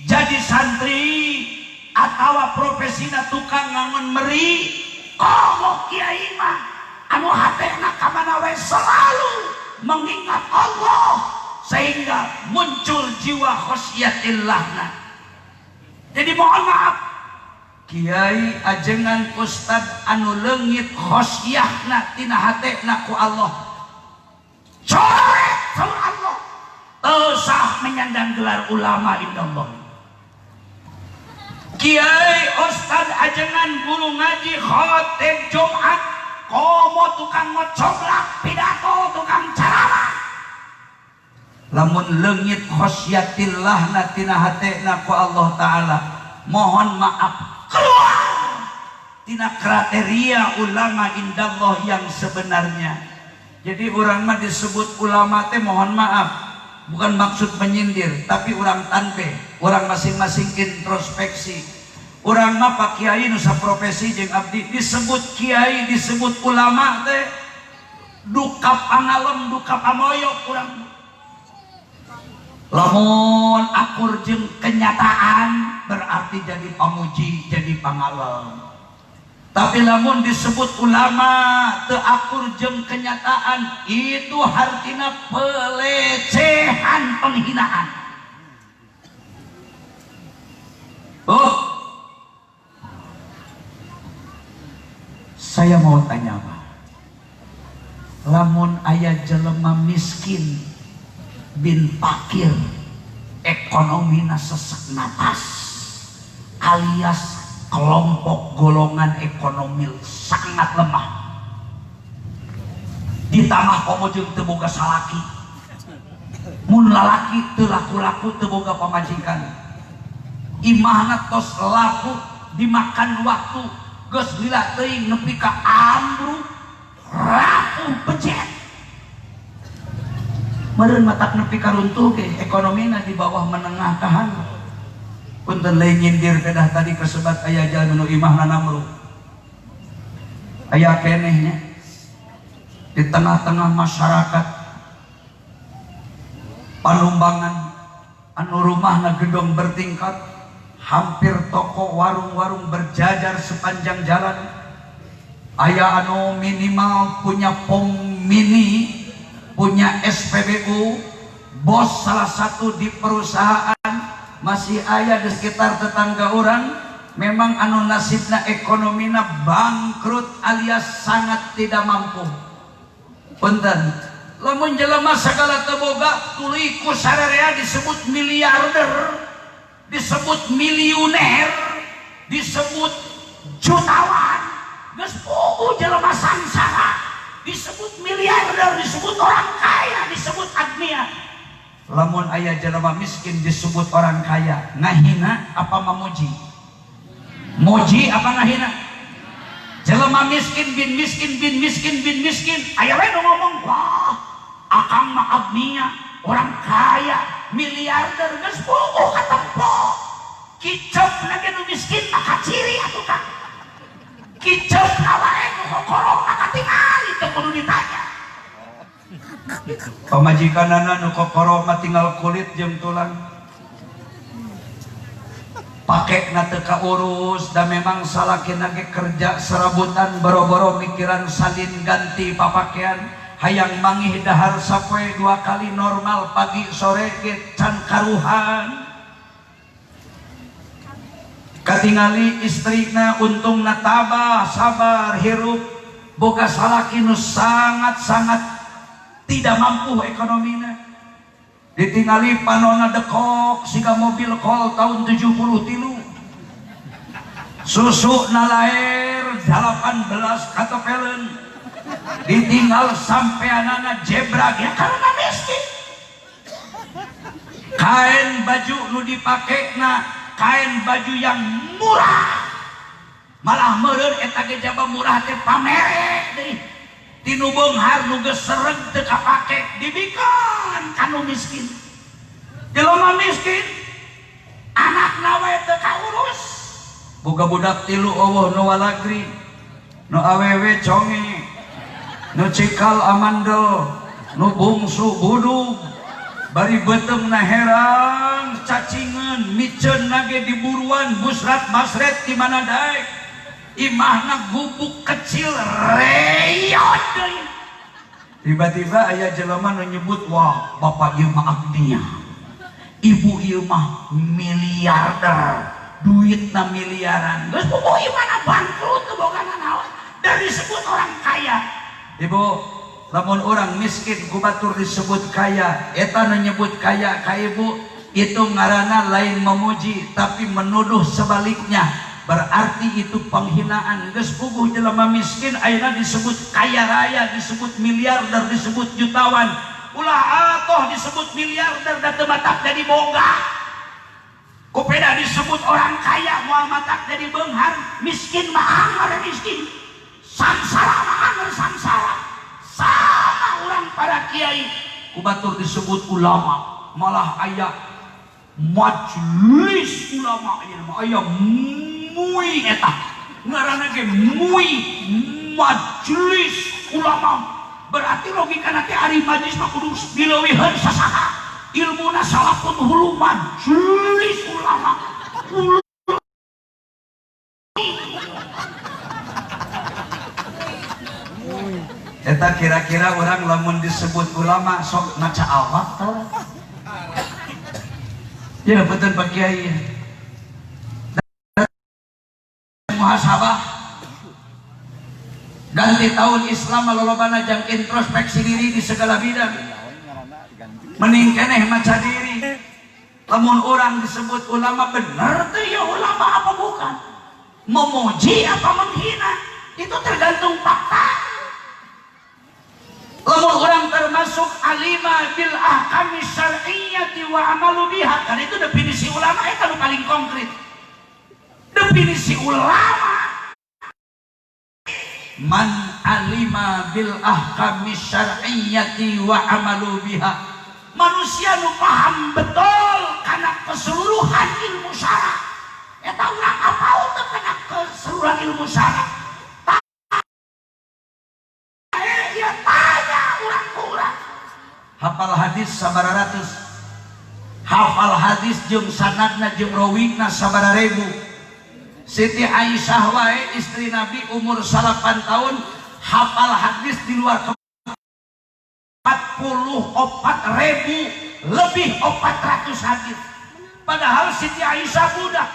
jadi santri, atau profesina tukang ngangon meri. Komo kiai mah anu hatena kamana wae selalu mengingat Allah, sehingga muncul jiwa khosyatillah. Jadi mohon maaf, kiai ajengan ustad anu leungit khosyahna tina hatena ku Allah, coret sama Allah, teu sah menyandang gelar ulama indallah. Kiai ustad ajengan guru ngaji khotib Jumat, komo tukang ngocoblak pidato, tukang ceramah. Lamun leungit khosyatillah tina hatena ku Allah Ta'ala, mohon maaf, keluar tina kriteria ulama indallah yang sebenarnya. Jadi orang mah disebut ulama teh mohon maaf, bukan maksud menyindir, tapi orang tanpe, orang masing-masing introspeksi. Orang mah pak kiai nusa profesi jeung abdi disebut kiai, disebut ulama teh duka pangalem, duka pamoyok urang. Lamun akur jeung kenyataan berarti jadi pamuji, jadi pangalem. Tapi lamun disebut ulama teu akur jeung kenyataan, itu hartina pelecehan, penghinaan. Saya mau tanya Pak, lamun aya jelema miskin bin fakir, ekonomina sesek napas, alias kelompok golongan ekonomi sangat lemah. Ditambah komojeng teu boga salaki, mun lalaki teu laku-laku teu boga pamajikan, imahna tos laku dimakan waktu geus lila teuing nepi ka ambruk rapuh becet. Meureun matak nepi ka runtuh ge ekonomina di bawah menengah ka handap. Punten lain nyindir kedah tadi kesebat aya jalan nu imahna namru. Aya kenehnya di tengah-tengah masyarakat Panumbangan anu rumahna gedung bertingkat, hampir toko warung-warung berjajar sepanjang jalan. Aya anu minimal punya pom mini, punya SPBU, bos salah satu di perusahaan, masih aya di sekitar tetangga orang memang anu nasibna ekonomina bangkrut alias sangat tidak mampu. Punten, lamun jelema sagala teu boga tuluy ku sararea disebut miliarder, disebut miliuner, disebut jutawan, geus puguh jelema sangsara, disebut miliarder, disebut orang kaya, disebut agnia. Lamun aya jelema miskin disebut orang kaya, ngahina apa memuji? Muji apa ngahina? Jelema miskin bin miskin bin miskin bin miskin, aya we nu ngomong, wah akang mah agnia, orang kaya, miliarder, geus puguh katempo. Kicep lagi nu miskin mah kaciri atuh Kang. Kicep wae nu kokorong mah katingali teu kudu ditanya. Pamajikanana nu kokoro mah tinggal kulit jeung tulang. Pake na teu kaurus dan memang salakina ge kerja serabutan boro-boro mikiran salin ganti papakean, hayang mangih dahar sapoe 2 kali normal pagi sore ge can karuhan. Katingali istrina untungna tabah sabar hirup, boga salaki nu sangat-sangat tidak mampu ekonomina. Ditingali panona dekok siga mobil kol tahun 73, susu na lair 18 katopelen, ditinggal sampeanana jebrag ya karena miskin. Kain baju nu dipake na kain baju yang murah, malah meureun eta ge jaba murah teh pamere deui. Tinu beunghar nu geus sereg teu kapake dibikeun kanu miskin. Jelema miskin anakna we teu kaurus, boga budak 3 eueuh nu walagri, nu awewe conge, nu cikal amandel, nu bungsu budug, bari beuteungna herang cacingeun, miceunna ge diburuan busrat basret di mana daek. Imahna gubuk kecil reyot deui. Tiba-tiba aya jelema nu nyebut, wah bapak ieu mah agnia, ibu ieu mah miliarder, duitna miliaran, geus puguh imahna bangkrut teu bogana naon, dan disebut orang kaya. Ibu, lamun orang miskin kubatur disebut kaya, eta nu nyebut kaya ka ibu itu ngaranna lain memuji tapi menuduh sebaliknya. Berarti itu penghinaan. Geus puguh jelema miskin ayeuna disebut kaya raya, disebut miliarder, disebut jutawan. Ulah atoh disebut miliarder da teu matak jadi boga. Kupeda disebut orang kaya moal matak jadi beunghar, miskin mah anger miskin. Sangsara mah anger sangsara. Sama urang para kiai kubatur disebut ulama, malah aya majelis ulama ieu mah aya mui eta ngaranna ge mui majelis ulama. Berarti logikana teh ari majelis mah kudu dileuwihkeun sasaha ilmuna salapun hulu majelis ulama. Eta kira-kira orang lamun disebut ulama sok maca awak tah. Ya betul Pak Kiai. Muhasabah ganti tahun Islam lolobana jang introspeksi diri di segala bidang. Mending keneh maca diri. Lamun orang disebut ulama bener tuh ya ulama apa bukan? Memuji apa menghina? Itu tergantung fakta. Lamun orang termasuk alima bil ahkami syar'iyyati wa amalu biha, kan itu definisi ulama itu paling konkret. Definisi ulama man alima bil ahkami syar'iyyati wa amalu biha, manusia nu paham betul karena keseluruhan ilmu syara. Eta urang apal teh karena keseluruhan ilmu syara. Ya tanya urang ku urang. Hafal hadis sabaraha ratus. Hafal hadis jeung sanadna jeung rawina sabaraha ribu. Siti Aisyah wae istri Nabi umur 8 tahun hafal hadis di luar 44.000 lebih 400 hadis. Padahal Siti Aisyah budak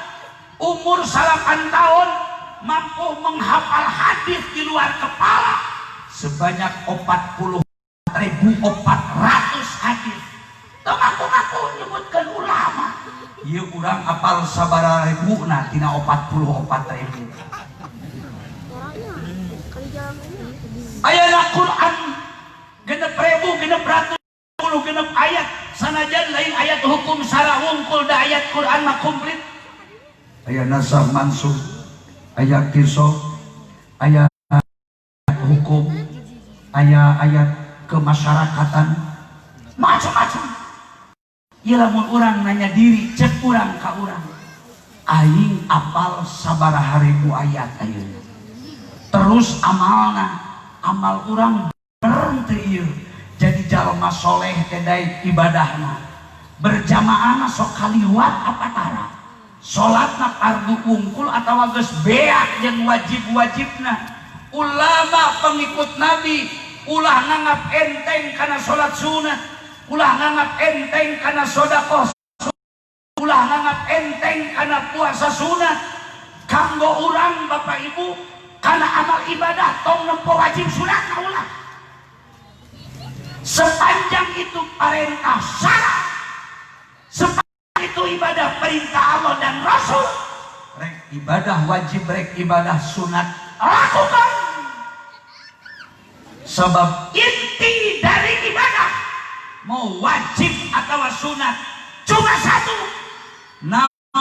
umur 8 tahun mampu menghafal hadis di luar kepala sebanyak 40.400 hadis. Tong aku nyebutkan ulama. Ieu urang apal sabaraha ribu na tina 44.000. Ayana Quran genep ribu genep ratus genep ayat sanajan lain ayat hukum syara wungkul da ayat Quran mah komplit. Aya nasab mansub, aya qisas, aya hukum, aya ayat kemasyarakatan, macam-macam. Ieu lamun urang nanya diri, cek urang ka urang. Aing apal sabaraha ribu ayat ayeuna. Terus amalna, amal urang bener teu ieu. Jadi jalma soleh teh daek ibadahna. Berjamaahna sok kaliwat apa tara. Salatna fardu unggul atawa geus beak jeung wajib-wajibna. Ulama pengikut Nabi ulah nganggap enteng kana salat sunat, ulah nganggap enteng kana sedekah, ulah nganggap enteng kana puasa sunat. Kanggo urang Bapak Ibu kana amal ibadah tong nempo wajib sunat ulah. Sepanjang itu perintah syara, sepanjang itu ibadah perintah Allah dan Rasul, rek ibadah wajib, rek ibadah sunat lakukan. Sebab inti dari ibadah mau wajib atau sunat cuma satu. Nama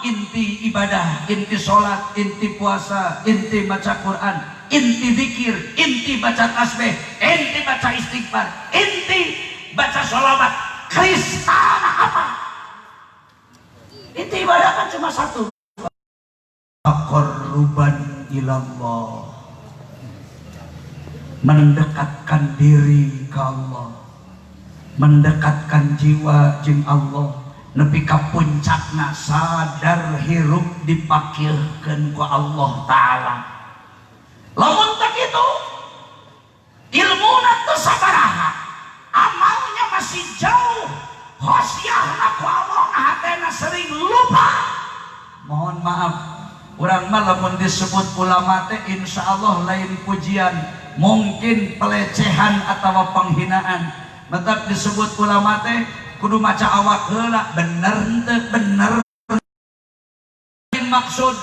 inti ibadah, inti sholat, inti puasa, inti baca Quran, inti zikir, inti baca tasbih, inti baca istighfar, inti baca sholawat. Kristana apa? Inti ibadah kan cuma satu. Aqarruban ilallah, mendekatkan diri ke Allah, mendekatkan jiwa jeung Allah nepi ka puncakna sadar hirup dipakilkeun ku Allah taala. Lamun tak itu ilmuna teu sabaraha, amalnya masih jauh, khosyahna ku Allah hatena sering lupa. Mohon maaf, urang mah lamun disebut ulama teh insyaallah lain pujian, mungkin pelecehan atau penghinaan. Tetap disebut ulama teh kudu maca awak heula, bener teu bener. Maksud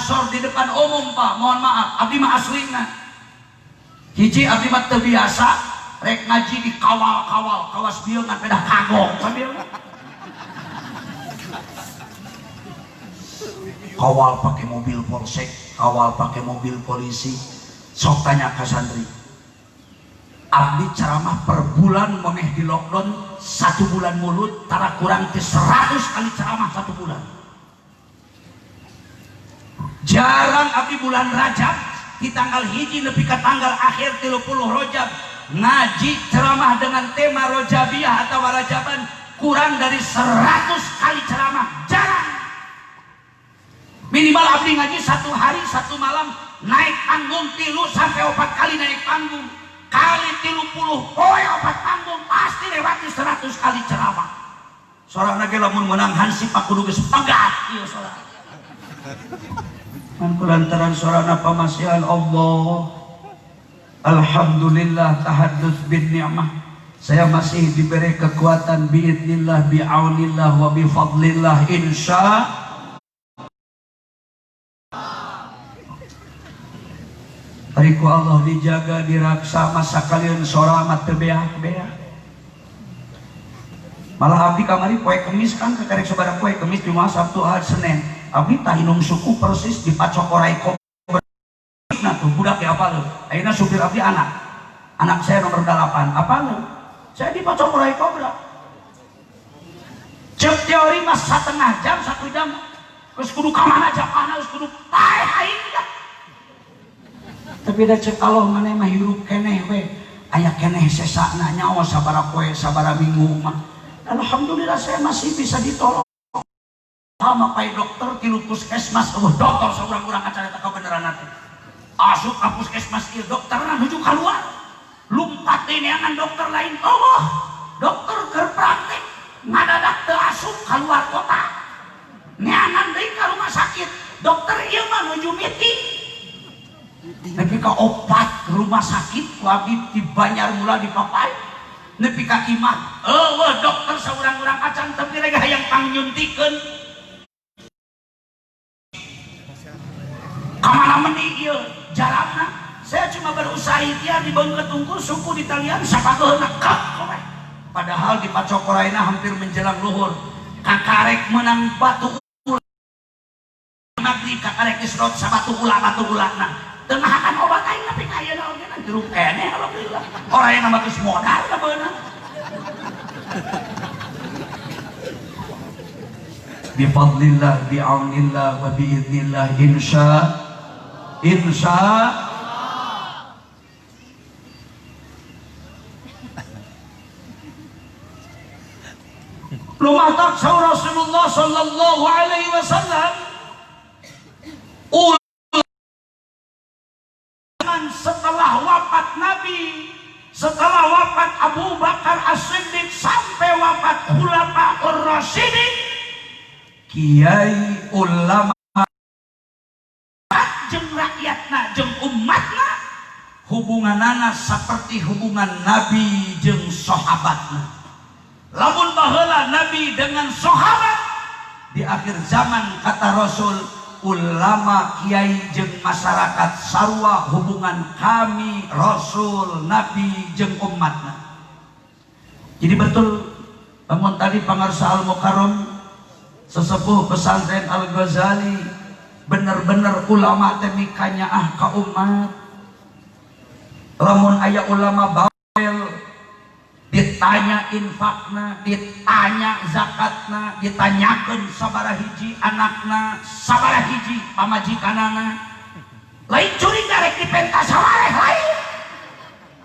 asor di depan umum Pak, mohon maaf, abdi mah aslina hiji abdi mah teu biasa rek ngaji di kawal-kawal kawas bieu ngan pedah kagok sambil kawal pakai mobil polsek, kawal pakai mobil polisi. Sok tanya ka santri, abdi ceramah per bulan memeh di lockdown 1 bulan mulut tara kurang ke 100 kali ceramah 1 bulan. Jarang abdi bulan Rajab di tanggal hiji nepi ka tanggal akhir 30 Rajab ngaji ceramah dengan tema Rajabiyah atau Rajaban kurang dari 100 kali ceramah. Jarang. Minimal abdi ngaji 1 hari 1 malam naik panggung 3 sampai 4 kali naik panggung, kali 30 poe 4 panggung pasti lewati 100 kali ceramah. Sorana ge lamun menang hansip kudu geus pegat ieu sorana. Kan kulantaran sorana pamasihan Allah, alhamdulillah tahadduts bin ni'mah. Saya masih diberi kekuatan biidznillah, bi'aunillah, wa bifadlillah, insya Tariku Allah dijaga, diraksa, masa kalian soramat tebeak-beak. Malah abdi kamari poe kemis kan kekarek saudara poe kemis Jumat Sabtu Ahad Senin. Abdi tahinum suku persis di pacokorai kobra. Nah tuh budak ya apa lu? Ayeuna supir abdi anak saya nomor 8. Apa lu? Saya di pacokorai kobra. Cek teori mas 1,5 jam 1 jam. Terus kudu kamana jam mana? Terus kudu tae aing dah. Tapi dah cek Allah mana mah hirup keneh we. Aya keneh sesakna nyawa sabara poe sabara minggu mah. Alhamdulillah saya masih bisa ditolong sama pak dokter tilu puskesmas. Dokter seorang-orang acara tak kebenaran nanti asup ke puskesmas itu dokter menuju keluar lumpat ini angan dokter lain. Allah dokter kerpraktek ngadadak teu asup keluar kota nyangan deui ke rumah sakit dokter ieu mah menuju meeting nepi ka 4 rumah sakit ku abdi di Banjar Mula di Papai nepi ka imah dokter saurang-urang acan tapi rega hayang pangnyuntikeun kamana meuni ieu jalanna saya cuma berusaha ikhtiar di Bengket Tungkul suku di talian sapageuna kek padahal di pacokoraina hampir menjelang luhur kakarek menang batu ulah maghrib kakarek isrot sabatu ulah batu ulana tengahakan obat aing tapi kaya naon jeruk keneh alhamdulillah orang yang nama geus modal da beunang bifadlillah bi'aunillah wa biidznillah insya lumatak saur Rasulullah sallallahu alaihi wasallam setelah wafat Nabi, setelah wafat Abu Bakar As-Siddiq sampai wafat Khulafaur Rasyidin, kiai ulama jeung rakyatna jeung umatna hubunganana seperti hubungan Nabi jeung sahabatna. Lamun baheula Nabi dengan sahabat, di akhir zaman kata Rasul ulama kiai jeung masyarakat sarua hubungan kami Rasul Nabi jeung umatna. Jadi betul namun tadi pangarsa Al-Mukarram sesepuh pesantren Al-Ghazali bener-bener ulama teh mikanyaah ka umat. Lamun aya ulama bawel ditanya infakna, ditanya zakatna, ditanyakeun sabaraha hiji anakna, sabaraha hiji pamajikanana. Lain curi garek dipenta sawareh lain.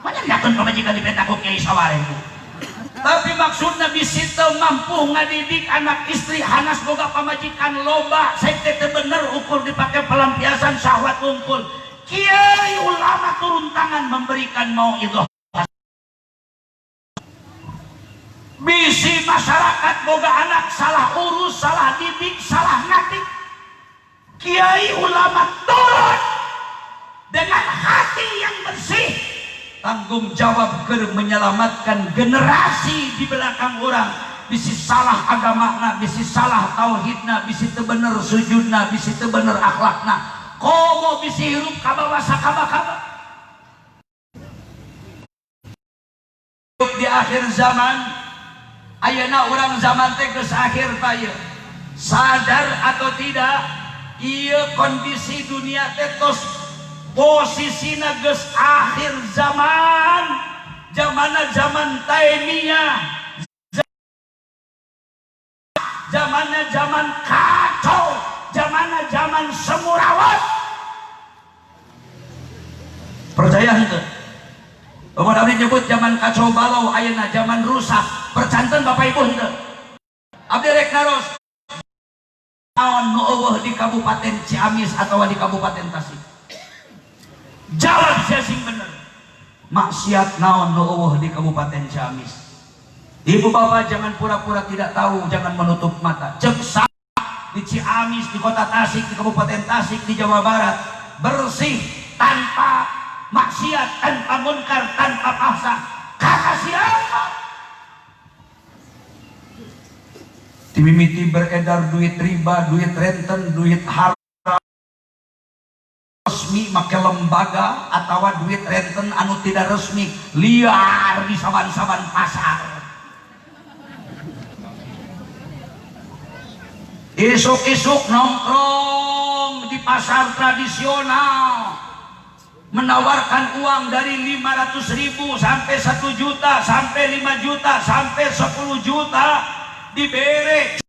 Manyanyakeun pamajikan dipenta ku kiai sawareh. Tapi maksudna bisi teu mampu ngadidik anak istri hanas boga pamajikan loba, sae teh bener ukur dipake pelampiasan syahwat unggul. Kiai ulama turun tangan memberikan mauidhah. Bisi masyarakat boga anak salah urus, salah didik, salah ngadik. Kiai ulama turun dengan hati yang bersih, tanggung jawab ke menyelamatkan generasi di belakang orang. Bisi salah agamana, bisi salah tauhidna, bisi teu bener sujudna, bisi teu bener akhlakna. Komo bisi hirup kabawa sakaba-kaba. Di akhir zaman ayeuna urang zaman teh geus akhir taya. Sadar atau tidak, ieu kondisi dunia teh tos posisina geus akhir zaman. Zamanna zaman Taimiyah. Zamanna zaman kacau, zamanna zaman semurawat. Percaya henteu? Umar abdi nyebut zaman kacau balau, ayeuna zaman rusak. Percanten Bapak Ibu henteu? Abdi rek naros naon nu eueuh di Kabupaten Ciamis atau di Kabupaten Tasik? Jawab sia sing bener. Maksiat naon nu eueuh di Kabupaten Ciamis? Ibu bapak jangan pura-pura tidak tahu, jangan menutup mata. Cek di Ciamis, di kota Tasik, di Kabupaten Tasik, di Jawa Barat bersih tanpa maksiat, tanpa munkar, tanpa fahsya. Kata siapa? Timimiti beredar duit riba, duit renten, duit haram resmi make lembaga atau duit renten anu tidak resmi liar di saban-saban pasar. Isuk-isuk nongkrong di pasar tradisional menawarkan uang dari 500.000 sampai 1 juta sampai 5 juta sampai 10 juta diberi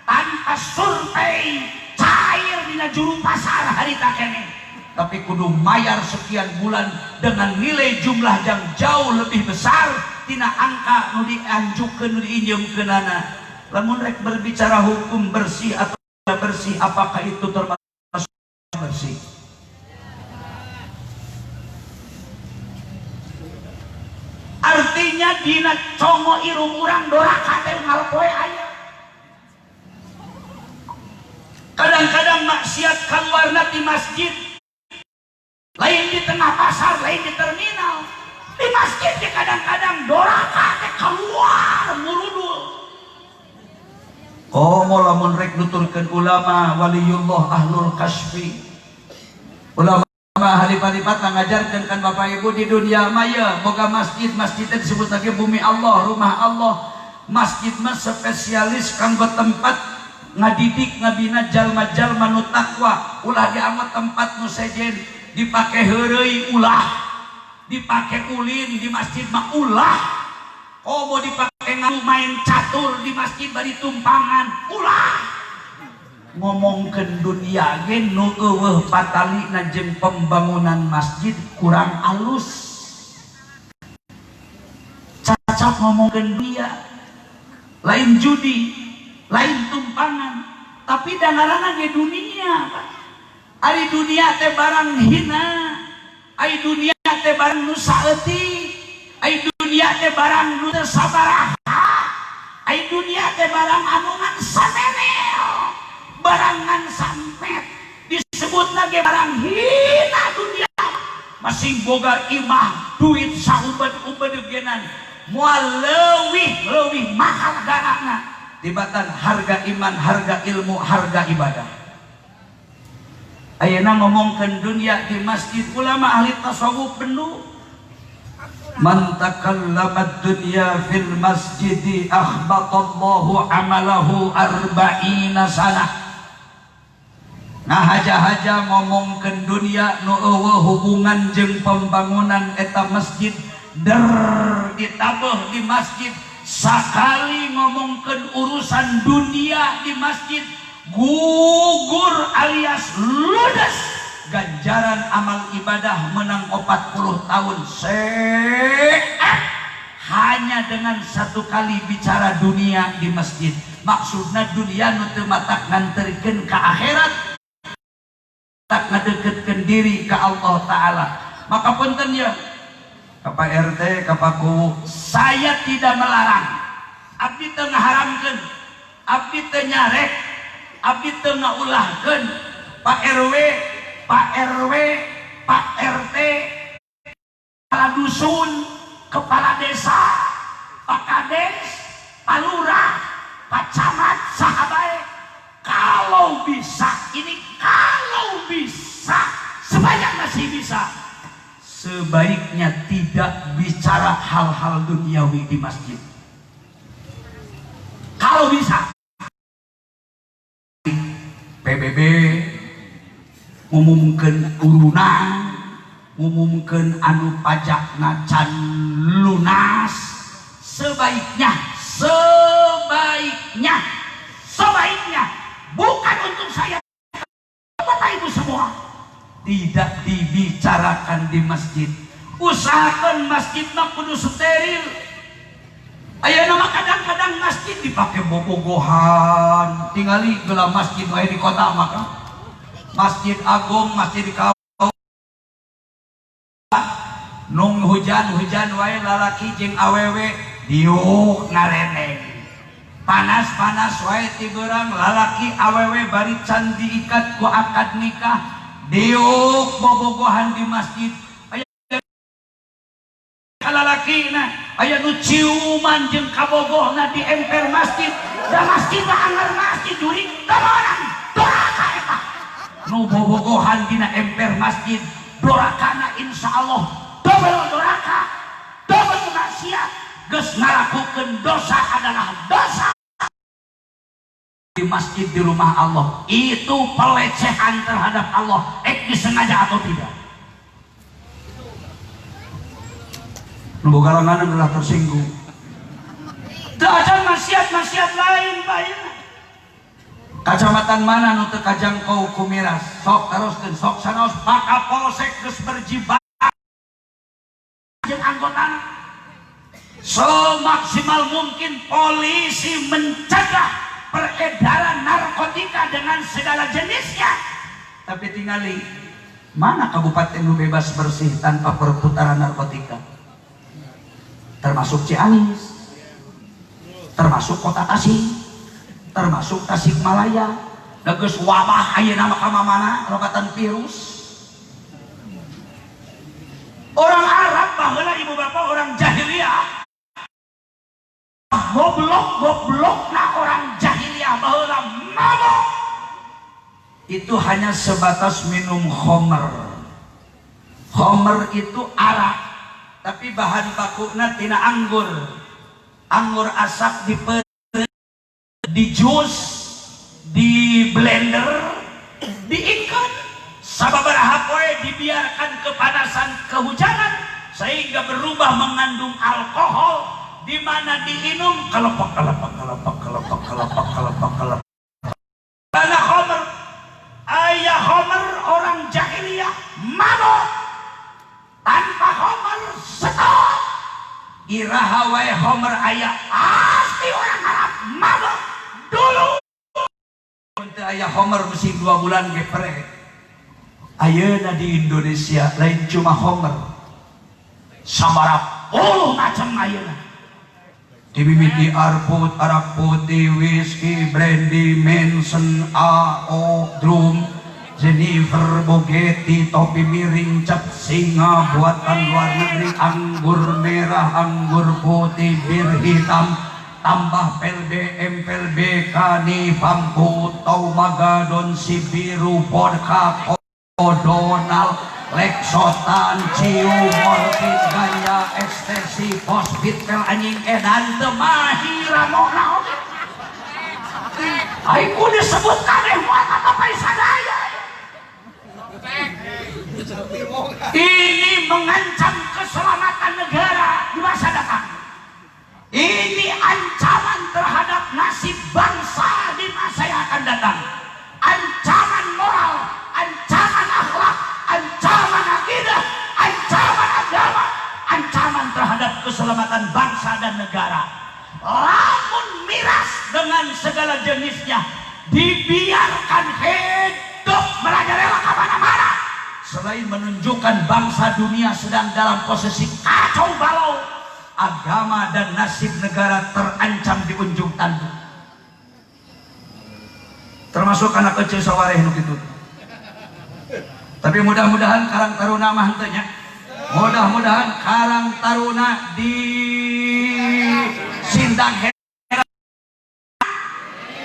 tanpa survei cair dina juru pasar harita kene, tapi kudu mayar sekian bulan dengan nilai jumlah yang jauh lebih besar tina angka nu dianjukeun nu diinjeumkeunana. Lamun rek berbicara hukum bersih atau tidak bersih, apakah itu termasuk bersih? Artinya dina congo irung urang doraka teh ngalpoe aya. Kadang-kadang maksiat keluarna di masjid, lain di tengah pasar, lain di terminal. Di masjid di kadang-kadang doraka teh keluar murudul. Komo lamun rek nuturkeun ulama waliullah ahlul kasfi. Ulama halifat-halifat ngajarkeun kan Bapak Ibu di dunia maya boga masjid teh disebut lagi bumi Allah, rumah Allah. Masjid mah spesialis kanggo tempat ngadidik ngabina jalma-jalma nu takwa. Ulah dianggap tempat nu sejen dipake heureuy ulah, dipake ulin di masjid mah ulah. Komo dipake main catur di masjid bari tumpangan ulah. Ngomongkeun dunia ge nu eueuh patalina jeung pembangunan masjid kurang alus. Cacat ngomongkeun dunia, lain judi, lain tumpangan, tapi dangarana ge dunia. Ari dunia teh barang hina, ari dunia teh barang nu saeutik, ari dunia teh barang nu teu sabaraha, ari dunia teh barang anu ngan saneneo, barangan sampet, disebut lagi barang hina dunia. Masih boga imah duit saubed-ubed genan moal leuwih mahal hargana tibatan harga iman, harga ilmu, harga ibadah. Ayeuna ngomongkeun dunia di masjid, ulama ahli tasawuf penuh. Man takallama dunya fil masjid akhbatallahu amalahu 40 sanah. Nah haja-haja ngomongkeun dunia nu eueuh hubungan jeung pembangunan eta masjid ditabeh di masjid. Sakali ngomongkeun urusan dunia di masjid gugur alias ludes ganjaran amal ibadah menang 40 tahun hanya dengan 1 kali bicara dunia di masjid. Maksudna dunia nu teu matak nganterkeun ka akhirat, tak ngadeukeutkeun diri ka Allah Ta'ala. Maka punten ya ka Pak RT, ka Pak Ku, saya tidak melarang, abdi teu ngaharamkeun, abdi teu nyarek, abdi teu ngaulahkeun. Pak RW, Pak RW, Pak RT, kepala dusun, kepala desa, Pak Kades, Pak Lurah, Pak Camat, sahabat, kalau bisa, ini kalau bisa, sebanyak masih bisa, sebaiknya tidak bicara hal-hal duniawi di masjid. Kalau bisa, PBB ngumumkeun urunan, ngumumkeun anu pajakna can lunas, sebaiknya bukan untuk saya, Bapak Ibu semua, tidak dibicarakan di masjid. Usahakan masjid mah kudu steril. Ayeuna mah kadang-kadang masjid dipake bobogohan, tingali geula masjid wae di kota maka Masjid Agung, masjid di Kampung, nung hujan wae lalaki jeung awewe diuk ngareneng. Panas wae ti beurang lalaki awewe bari can diikat ku akad nikah diuk bobogohan di masjid. kalalakina aya nu ciuman jeung kabogohna di emper masjid da masjid anggar masjid jurig tabaran doraka eta nu bobogohan dina emper masjid dorakana insyaallah double doraka double maksiat geus ngalakukeun dosa adalah dosa di masjid di rumah Allah itu pelecehan terhadap Allah disengaja atau tidak. Nu galangan adalah tersinggung. Dajan maksiat lain bae. Kacamatan mana nu teu kajangkau ku miras? Sok teruskeun sok sanaos maka polsek geus berjibaku jeung anggotana. Semaksimal mungkin polisi mencegah peredaran narkotika dengan segala jenisnya. Tapi tingali mana kabupaten nu bebas bersih tanpa perputaran narkotika? Termasuk Ciamis, termasuk Kota Tasik, termasuk Tasikmalaya. Geus wabah ayeuna mah ka mana lobatan virus. Orang Arab baheula ibu bapak orang jahiliyah. Goblok-goblokna orang jahiliyah baheula mabok. Itu hanya sebatas minum khamr. Khamr itu arak. Tapi bahan bakuna tina anggur asap di jus, di blender, diikat sababaraha poe dibiarkan kepanasan kehujanan sehingga berubah mengandung alkohol, di mana diinum kelepak. Karena khamr, ayah khamr orang jahiliyah mabok. Tanpa khamr stop. Iraha wae khamr aya pasti orang Arab mabok dulu. Teu aya khamr mesti 2 bulan ge pereh. Ayeuna di Indonesia lain cuma khamr. Sabaraha puluh macam ayeuna. Dimimiti arput, arak putih, whisky, brandy, Manson, AO, drum, Jennifer, Bogetti, topi miring, cap singa, buatan luar negeri, anggur merah, anggur putih, bir hitam, tambah PLBM, PLBK, Pampu, Taumagadon, Sibiru, vodka, Donald, Lexotan, Ciu, Morfin, Ganja, ekstasi, Posbit, pel anjing edan, temahira, nona, aku disebut kabeh muat apa paisadaya. Ini mengancam keselamatan negara di masa datang. Ini ancaman terhadap nasib bangsa di masa yang akan datang. Ancaman moral, ancaman akhlak, ancaman akidah, ancaman agama, ancaman terhadap keselamatan bangsa dan negara. Lamun miras dengan segala jenisnya dibiarkan hidup merajalela kemana-mana, selain menunjukkan bangsa dunia sedang dalam posisi kacau balau, agama dan nasib negara terancam di ujung tanduk. Termasuk anak kecil sawareh nu kitu. Tapi mudah-mudahan Karang Taruna mah henteu nya. Mudah-mudahan Karang Taruna di Sindang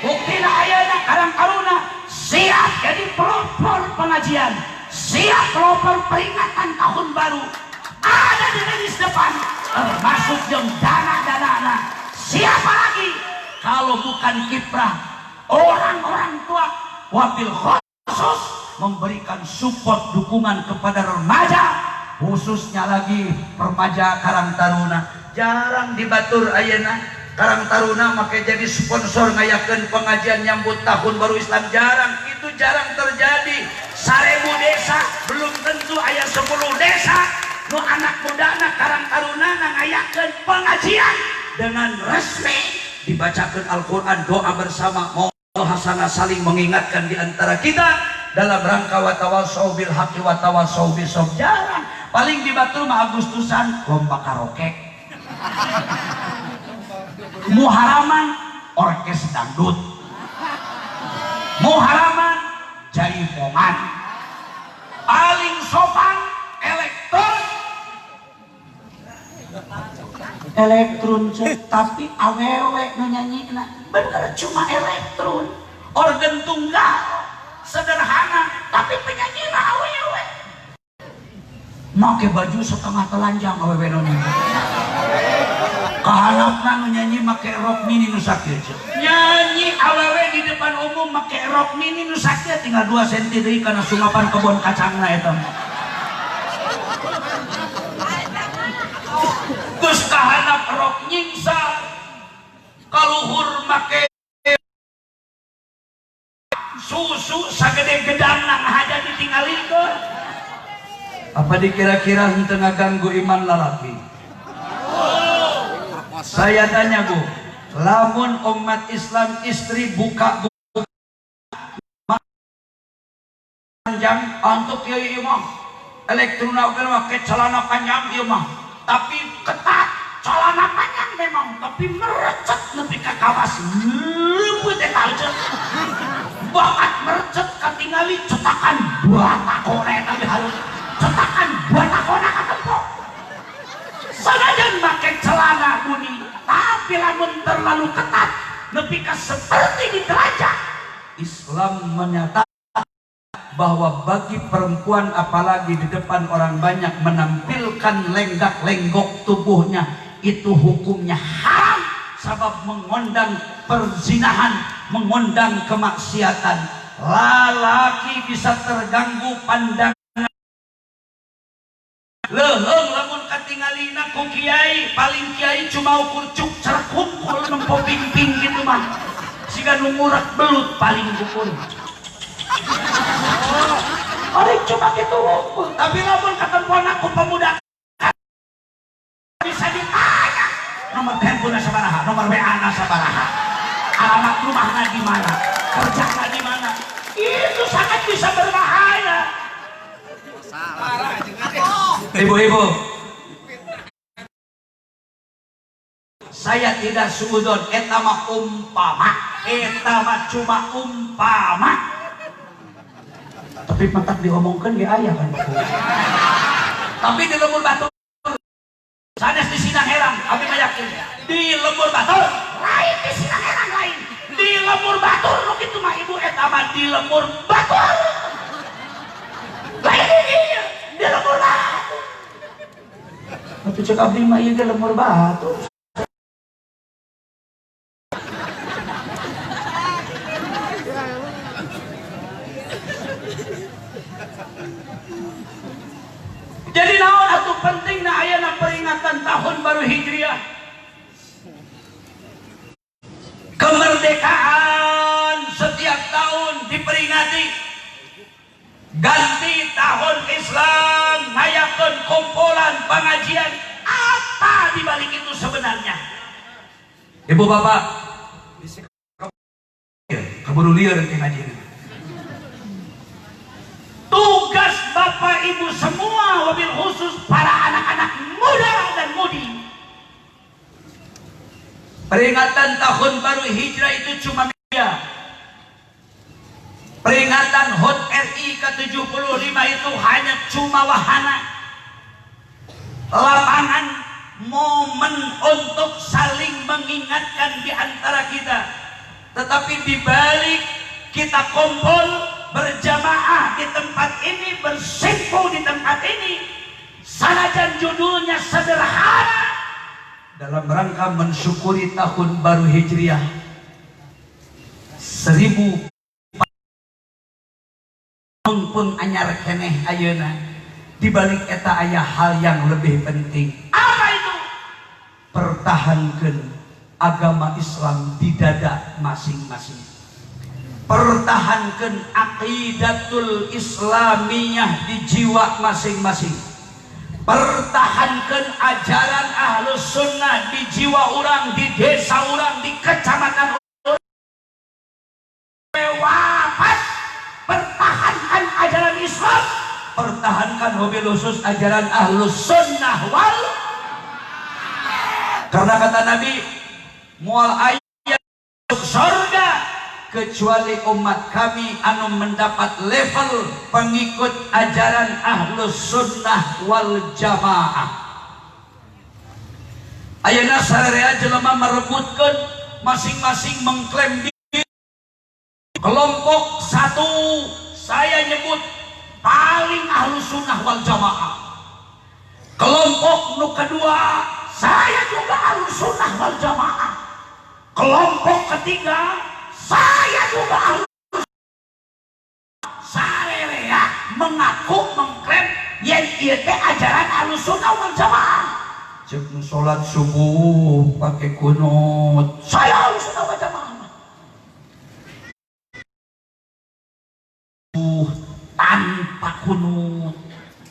buktina ayeuna Karang Taruna siap jadi pelopor pengajian, siap pelopor peringatan tahun baru. Ada di garis depan termasuk jeung dana-dana. Siapa lagi kalau bukan kiprah orang-orang tua wabil khusus memberikan support dukungan kepada remaja, khususnya lagi remaja Karang Taruna. Jarang dibatur ayeuna Karang Taruna make jadi sponsor ngayakeun pengajian nyambut tahun baru Islam, jarang. Itu jarang terjadi. 1000 desa belum tentu aya 10 desa nu anak mudana Karang Taruna ngayakeun pengajian dengan resmi, dibacakan Al-Qur'an, doa bersama, moga hasanah saling mengingatkan di antara kita dalam rangka watawasau bil haqqi watawasau bis sabr. Jarang. Paling dibatur mah Agustusan lomba karaoke. Muharaman orkes dangdut, muharaman jaipongan, paling sopan elektron. elektron cek, tapi awewe nu nyanyina bener cuma elektron, organ tunggal sederhana tapi penyanyi awewe make baju setengah telanjang awewe nu nyanyi kahanapna nu nyanyi make rok mini nu sakit nyanyi awewe di depan umum make rok mini nu sakit tinggal 2 cm deui kana sungapan kebon kacangna eta terus kahanap rok nyingsa kaluhur make susu sagede gedang nang haja ditinggalikeun apa dikira-kira henteu ngaganggu iman lalaki. Saya tanya Bu, lamun umat Islam istri buka panjang untuk kieu imam elektrona oge make celana panjang ieu mah tapi ketat celana panjang memang tapi merecet nepi ka kawas leupeut eta heuceut bakat merecet katingali cetakan batako eta ge halus cetakan batakona katempo sanajan make celana muni tapi lamun terlalu ketat nepi ka seperti di derajat Islam menyatakan bahwa bagi perempuan apalagi di depan orang banyak menampilkan lenggak-lenggok tubuhnya itu hukumnya haram sebab mengundang perzinahan, mengundang kemaksiatan. Lalaki bisa terganggu pandangan leuheung lamun katingalina ku kiai paling kiai cuma ukur cuk cerak kumpul nempo ping-ping gitu mah siga nu ngurak belut paling ukur orang cuma gitu ukur tapi lamun ketempona ku pemuda bisa ditanya nomor handphone sabaraha nomor WA na sabaraha alamat rumahna di mana kerjana di mana itu sangat bisa berbahaya. Ibu-ibu, saya tidak suudon, eta mah umpama, eta mah cuma umpama. Tapi matak diomongkan ge aya kan. Tapi di lembur batu, sanes di Sinang Herang, abi mah yakin. Di lembur batu, lain di Sinang Herang lain. Di lembur batu, nu kitu mah ibu eta mah di lembur batu. Lain di lembur batu. Tapi cek abdi mah ieu ge lembur batu. Jadi naon atuh pentingna ayana peringatan tahun baru Hijriah. Kemerdekaan setiap tahun diperingati. Ganti tahun Islam, ngayakeun kumpulan pengajian. Apa dibalik itu sebenarnya? Ibu bapak, keburu liar ke ngajian. Tugas bapak ibu semua, wabil khusus para anak-anak muda dan mudi. Peringatan tahun baru Hijrah itu cuma media. Peringatan HUT RI ke-75 itu hanya cuma wahana. Lapangan momen untuk saling mengingatkan di antara kita. Tetapi dibalik kita kumpul berjamaah di tempat ini, bersimpu di tempat ini, sanajan judulnya sederhana, dalam rangka mensyukuri tahun baru Hijriah 1000 pun anyar keneh ayeuna. Dibalik eta aya hal yang lebih penting. Apa itu? Pertahankan agama Islam di dada masing-masing. Pertahankan aqidatul islamiyah di jiwa masing-masing. Pertahankan ajaran ahlus sunnah di jiwa orang, di desa orang, di kecamatan orang. Wafat, pertahankan ajaran Islam, pertahankan wabil khusus ajaran ahlus sunnah wal. Karena kata Nabi, mual ayat surga kecuali umat kami anu mendapat level pengikut ajaran ahlus sunnah wal jamaah. Ayeuna sararea jelema merebutkeun masing-masing mengklaim diri. Kelompok satu saya nyebut paling ahlus sunnah wal jamaah. Kelompok nu kedua saya juga ahlus sunnah wal jamaah. Kelompok ketiga saya juga ahlus sararea mengaku mengklaim yen ieu teh ajaran ahlus sunnah wal jamaah. Cek nu salat subuh pakai kunut saya ahlus sunnah wal jamaah. Tanpa kunut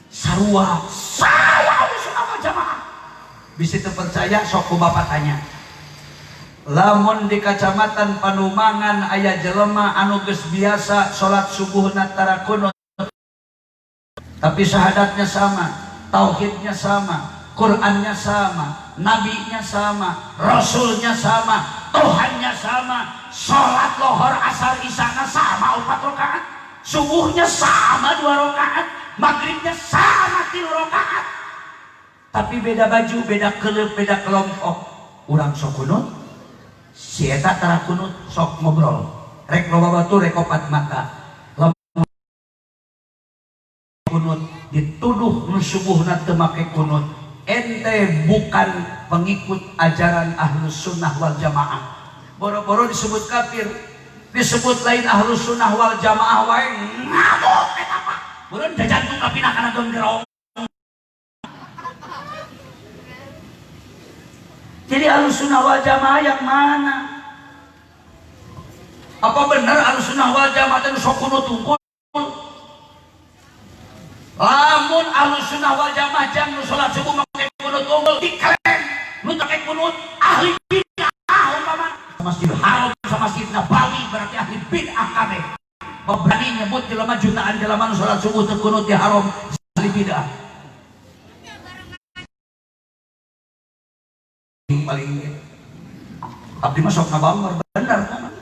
sarua saya ahlus sunnah wal jamaah. Bisa terpercaya sok ku bapak tanya, lamun di kacamatan Panumangan aya jelema anu geus biasa salat subuh natara kunut tapi syahadatnya sama, tauhidnya sama, Qurannya sama, nabinya sama, rasulnya sama, Tuhannya sama, salat lohor asar isana sama 4 rakaat, subuhnya sama 2 rakaat, maghribnya sama 3 rakaat, tapi beda baju, beda keleup, beda kelompok. Urang sok kunut, si eta tara kunut sok ngobrol, rek loba batu rek opat mata. Kunut dituduh nu subuhna teu make kunut, ente bukan pengikut ajaran ahlus sunnah wal jamaah. Boro-boro disebut kafir, disebut lain ahlus sunnah wal jamaah wae ngamuk eta mah. Bureun jajantung kapina kana gondrong. Jadi ahlus sunnah wal jamaah yang mana? Apa benar ahlus sunnah wal jamaah teh sok kunut tungkul? Lamun ahlus sunnah wal jamaah jang nu salat subuh make kunut unggul diklaim nu make kunut ahli bid'ah umpama Masjidil Haram sama Masjid Nabawi berarti ahli bid'ah kabeh. Berani nyebut jelema jutaan jelema nu salat subuh teu kunut di haram ahli bid'ah. Paling abdi mah sok ngabanger bener kan.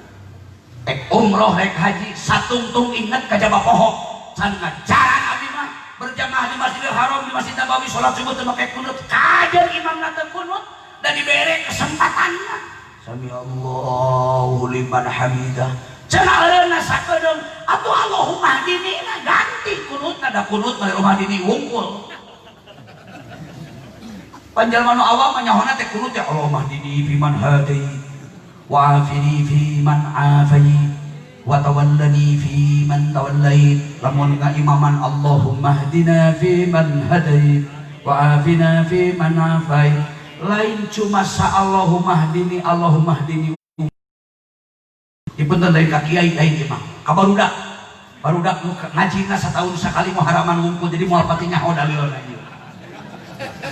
Umroh rek haji satungtung inget kajaba poho can ngajaran abdi mah berjamaah di Masjidil Haram di Masjid Nabawi salat subuh teu make kunut kajen imam teu kunut dan dibere kesempatannya sami Allahu liman hamidah cenah eureuna sakedeung atuh Allahumma hdini ganti kunutna da kunut Allahumma hdini wungkul panjalma nu awam nyahona teh kunut ya Allahumma hdini fiman hadait wa afini fiman afait wa tawallani fi man tawallait. Lamun ngaimaman Allahumma hdina fi man hadait wa afina fi man afait, lain cuma sa Allahumma hdini Allahumma hdini dipunten dari kiai lain imam ka barudak nu ngajina satahun sakali muharaman wungkul jadi moal pati nyaho dalilna ieu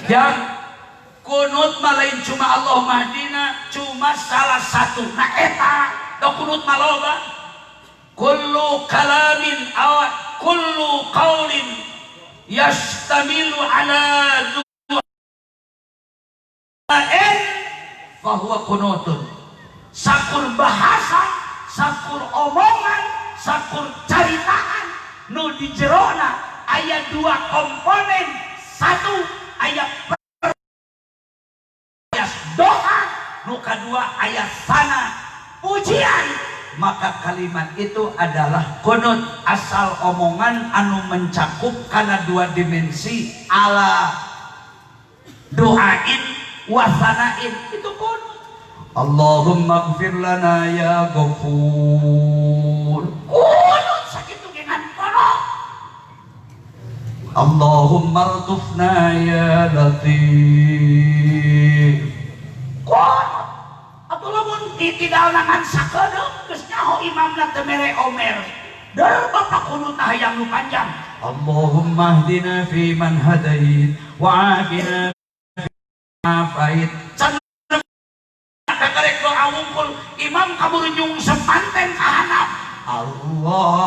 yang kunut mah lain cuma Allahumma hdina cuma salah satu na eta da kunut mah loba. Kullu kalamin aw kullu qaulin yastamilu ala du'ain fahuwa kunutun. Sakur bahasa, sakur omongan, sakur caritaan nu di jerona aya 2 komponen. Satu aya doa, nu kadua aya sana pujian. Maka kalimat itu adalah kunut, asal omongan anu mencakup karena 2 dimensi ala doain wasanain itu kunut. Allahumma gfir lana ya ghafur kunut sakitu dengan kunut. Allahumma rtufna ya latif kunut. Atuh lamun ditidal nangan sakedeung geus nyaho imamna teu mere omer dar bapak kunutna hayang nu panjang. Allahumma hdina fi man hadait wa afina fi man afait. Can karek doa wungkul imam kaburunjung sepanten ka handap Allahu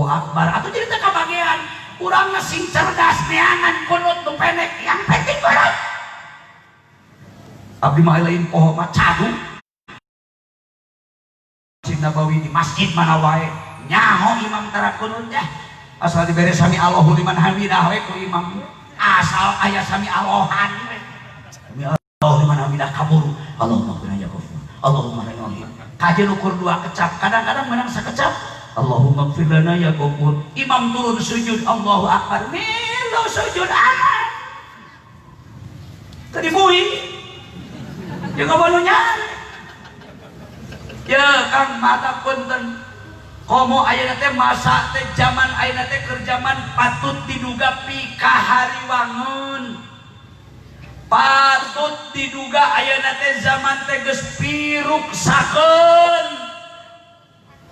akbar. Atuh jadi teu kabagean urang sing cerdas neangan kunut nu pendek yang penting kunut. Abdi mah lain poho mah cadu Masjid Nabawi di masjid mana wae nyaho imam tara kunut teh asal dibere sami Allahu liman hamidah we ku imam asal aya sami Allahan we minah kabur. Allahumma qina ya ghafur. Allahumma rahim. Kajian ukur 2 kecap, kadang-kadang menang sakecap. Allahumma ighfir lana ya ghafur. Imam turun sujud, Allahu akbar. Milo sujud anak. Tadi bui. Ya kabalunya. Ya Kang mata punten. Komo ayeuna teh masa teh zaman ayeuna teh keur zaman patut diduga pikahariwangun. Patut diduga ayeuna teh zaman teh geus piruksakeun.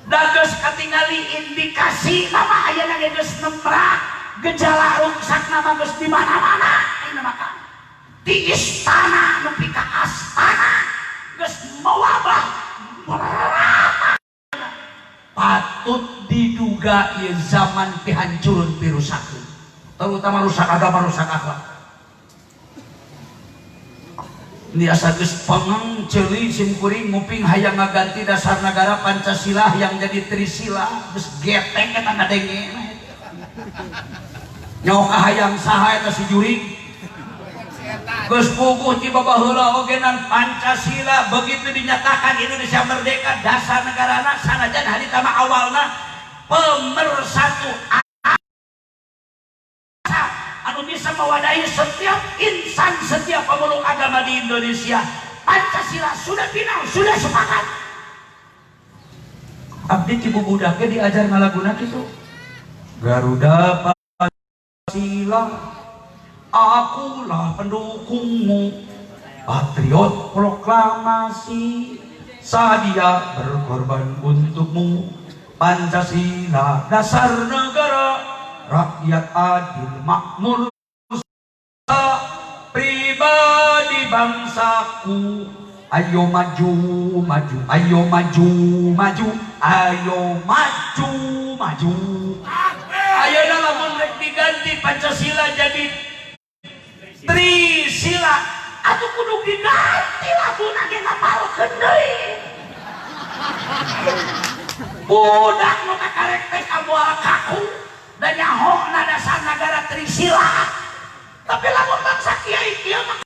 Da geus katingali indikasi nama ayeuna geus nembrak gejala ruksak nama geus di mana-mana. Ayeuna maka di istana nepi ka astana geus mewabah. Patut diduga ieu zaman pihancurun pirusakeun, terutama rusak agama, rusak akhlak. Ini asa geus pangeng ceuli simkuring nguping hayang ngaganti dasar negara Pancasila yang jadi Trisila, geus getek eta ngadenge. Nyawa hayang saha eta si jurig? Geus puguh ti babaheula ogenan Pancasila begitu dinyatakan Indonesia merdeka dasar negarana sanajan harita mah awalna pemersatu anu bisa mewadahi setiap insan, setiap pemeluk agama di Indonesia. Pancasila sudah final, sudah sepakat. Abdi ti bubudak ge diajar ngalaguna kitu. Garuda Pancasila, akulah pendukungmu, patriot proklamasi, sadia berkorban untukmu. Pancasila dasar negara, rakyat adil makmur, pribadi bangsaku. Ayo maju, maju, ayo maju, maju, ayo maju, maju. Ayo dalam rek diganti Pancasila jadi Trisila, atuh kudu diganti laguna ge ngapalkeun deui. Budak nu kakarek teh kamoal kaku dan nyahoana dasar negara Trisila. Tapi lamun bangsa kiai kieu mah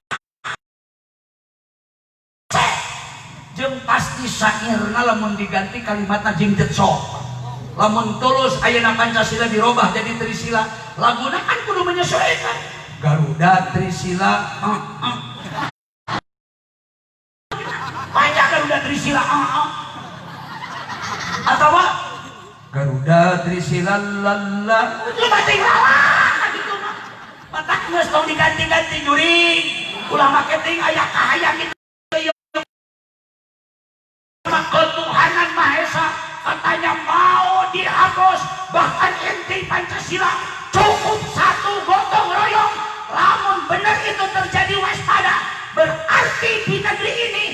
jeung pasti sairna lamun diganti kalimatna jeung sok. Lamun tulus ayeuna Pancasila dirobah jadi Trisila, laguna kan kudu menyesuaikan. Garuda Trisila, banyak Garuda Trisila, atau apa? Garuda Trisila lala, lu bating lala, gitu mah. Matak nges tong diganti-ganti juring, ulah marketing ayah kahayang gitu. Ketuhanan Maha Esa katanya mau dihapus, bahkan inti Pancasila cukup satu gotong royong. Lamun benar itu terjadi waspada, berarti di negeri ini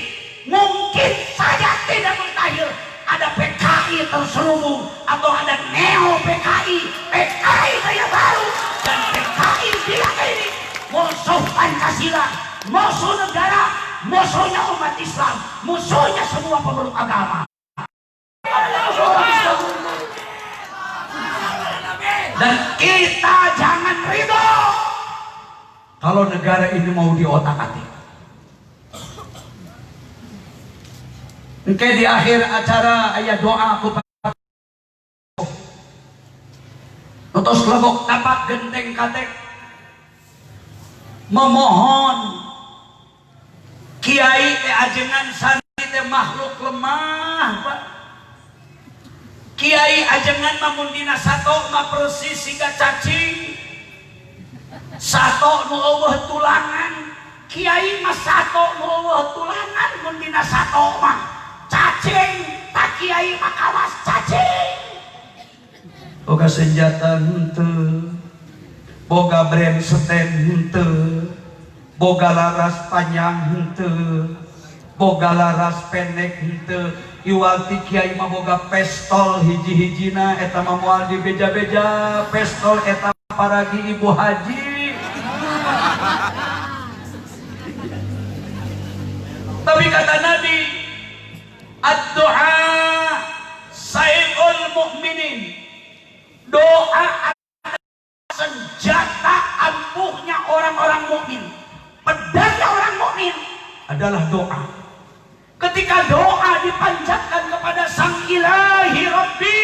mungkin saja tidak mustahil ada PKI terselubung atau ada neo PKI, PKI gaya baru, dan PKI bilang ini musuh Pancasila, musuh negara, musuhnya umat Islam, musuhnya semua pemeluk agama. Dan kita jangan ridho kalau negara ini mau diotak-atik. Oke, di akhir acara ayat doa aku terus lebok tapak genteng katek memohon kiai ajengan santri teh makhluk lemah, Pak. Kiai ajengan mamun dina sato mah persis siga cacing. Sato nu eueuh tulangan, kiai mah sato nu eueuh tulangan mun dina sato mah cacing, tak kiai mah kawas cacing. Boga senjata henteu, boga brand seten henteu, boga laras panjang henteu, boga laras pendek henteu. Iwal ti kiai mah boga pistol hiji-hijina eta mah moal dibeja-beja, pistol eta paragi ibu haji. Tapi kata Nabi, ad-du'a sayyidul mu'minin, doa senjata ampuhnya orang-orang mukmin, pedangnya orang mukmin. Ada adalah doa. Ketika doa dipanjatkan kepada Sang Ilahi Rabbi,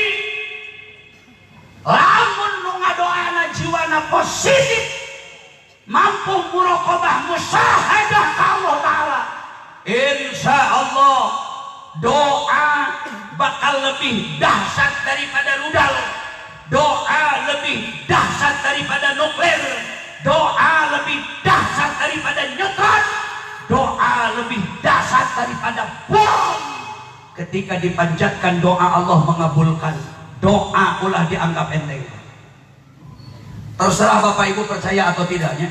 lamun nu ngadoana jiwana positif, mampu muraqabah musyahadah ka Allah Ta'ala, insya Allah doa bakal lebih dahsyat daripada rudal, doa lebih dahsyat daripada nuklir, doa lebih dahsyat daripada neutron, doa lebih dahsyat daripada bom. Ketika dipanjatkan doa, Allah mengabulkan. Doa ulah dianggap enteng. Terserah Bapak Ibu percaya atau tidaknya.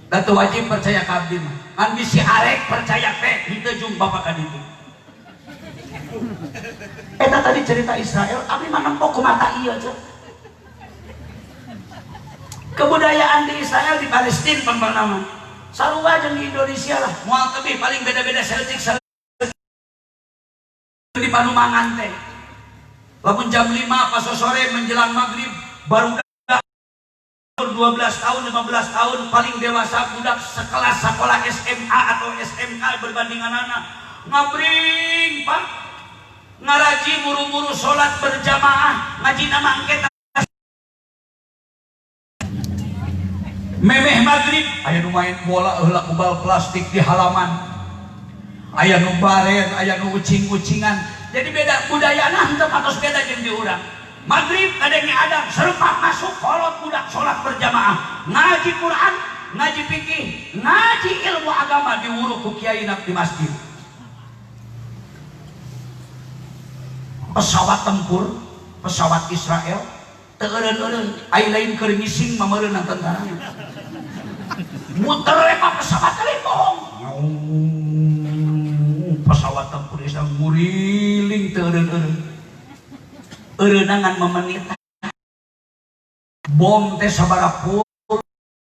Datu wajib percaya kabdi mah. Kan bisi arek percaya teh henteu jung Bapak kaditu. Eta tadi cerita Israel, abdi mah nempok ku mata ieu aja. Kebudayaan di Israel, di Palestina pembangunan sarua jeung di Indonesia lah. Moal tebih paling beda-beda Celtic di Panumangan teh. Lamun jam 5 pas sore menjelang maghrib baru 12 tahun 15 tahun paling dewasa budak sekelas sekolah SMA atau SMK berbandingan anak ngabring Pak ngaraji buru-buru sholat berjamaah ngaji nama angket memeh maghrib aya nu main bola heula kubal plastik di halaman, aya nu baren, aya nu ucing-ucingan. Jadi beda budaya henteu patos beda jeung di urang. Maghrib kadenge ada serupa masuk kolot budak sholat berjamaah, ngaji Quran, ngaji fikih, ngaji ilmu agama diwuruh ku kiai di masjid. Pesawat tempur, pesawat Israel teu eureun-eureun, ai lain keur ngising mah meureun tentara. Muter we pesawat teh bohong. Pesawat tempur Israel nguriling teu eureun-eureun. Eureunangan memenit. Bom teh sabaraha pul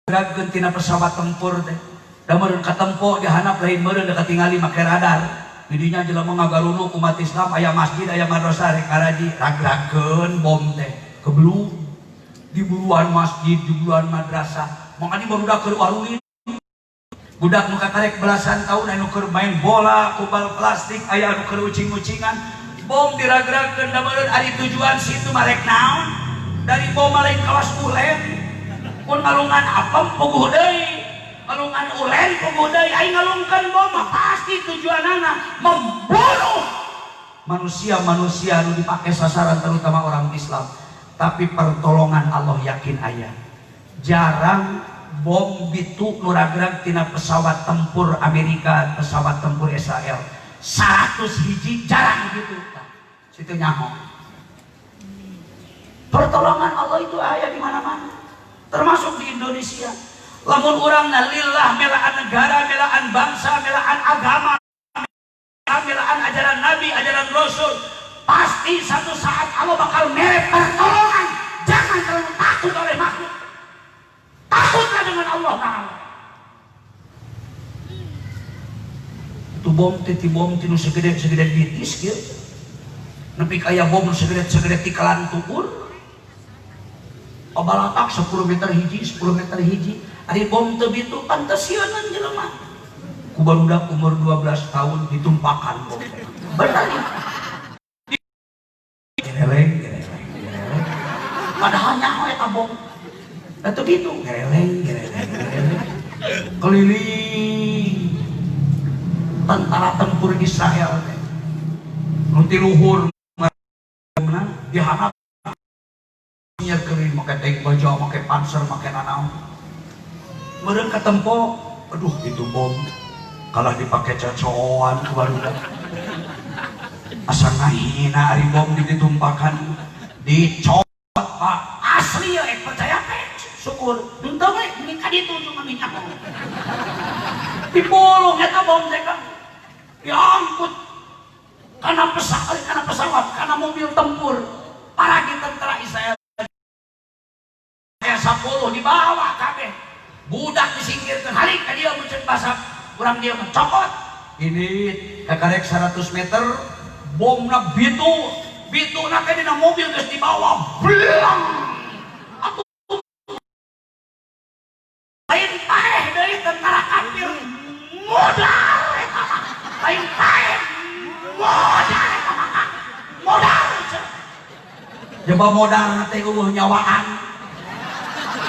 gerakkeun tina pesawat tempur teh. Da meureun katempo dihanap lain meureun da katingali make radar. Didinya jelema ngagarunu umat Islam aya masjid aya madrasah rek araji ragrakeun bom teh. Keblung di buruan masjid, di buruan madrasah. Mangani barudak keur warungin. Budak nu kakarek belasan tahun anu keur main bola, kubal plastik, aya anu keur ucing-ucingan. Bom diragrakeun da meureun ari tujuan situ marek naon? Dari bom lain kawas ulen. Mun ngalungan apem puguh deui. Ngalungan ulen puguh deui. Ai ngalungkeun bom mah pasti tujuanana membunuh manusia-manusia anu dipake sasaran terutama orang Islam. Tapi pertolongan Allah yakin aya. Jarang bom bitu nu ragrag tina pesawat tempur Amerika, pesawat tempur Israel. 100 hiji jarang gitu. Situ nyaho. Pertolongan Allah itu aya di mana-mana. Termasuk di Indonesia. Lamun urangna lillah melaan negara, melaan bangsa, melaan agama, melaan ajaran Nabi, ajaran Rasul, pasti satu saat Allah bakal mere pertolongan. Jangan terlalu takut oleh makhluk. Takutlah dengan Allah Ta'ala. Itu bom tinu segede bitis kieu. Nepi kaya bom segede ti kalan tukur. Obalatak 10 meter hiji. Ari bom teu bitu pantasieun jelema. Ku barudak umur 12 tahun ditumpakan bom. Bener ya. Geleng. Padahal nyaho eta bom. Atau gitu, geleng. Keliling tentara tempur Israel nanti luhur dihanap keliling pakai tank baja, pakai panser, pakai nanaon meureun katempo, aduh itu bom kalah dipakai cacoan ke barudak asa ngahina ari bom ditumpakan dicopot Pak asli ya percaya teh syukur henteu we mungkin ka ditu cuma minyak dipulung eta bom teh kan diangkut kana pesawat kana mobil tempur para tentara Israel aya 10 dibawa kabeh budak disingkirkeun halik ka dieu mun bahasa urang dieu mah cokot ini kakarek 100 meter bomna bituna ke dina mobil geus dibawa blang atuh lain paeh deui tentara kafir modal coba modal teh nyawaan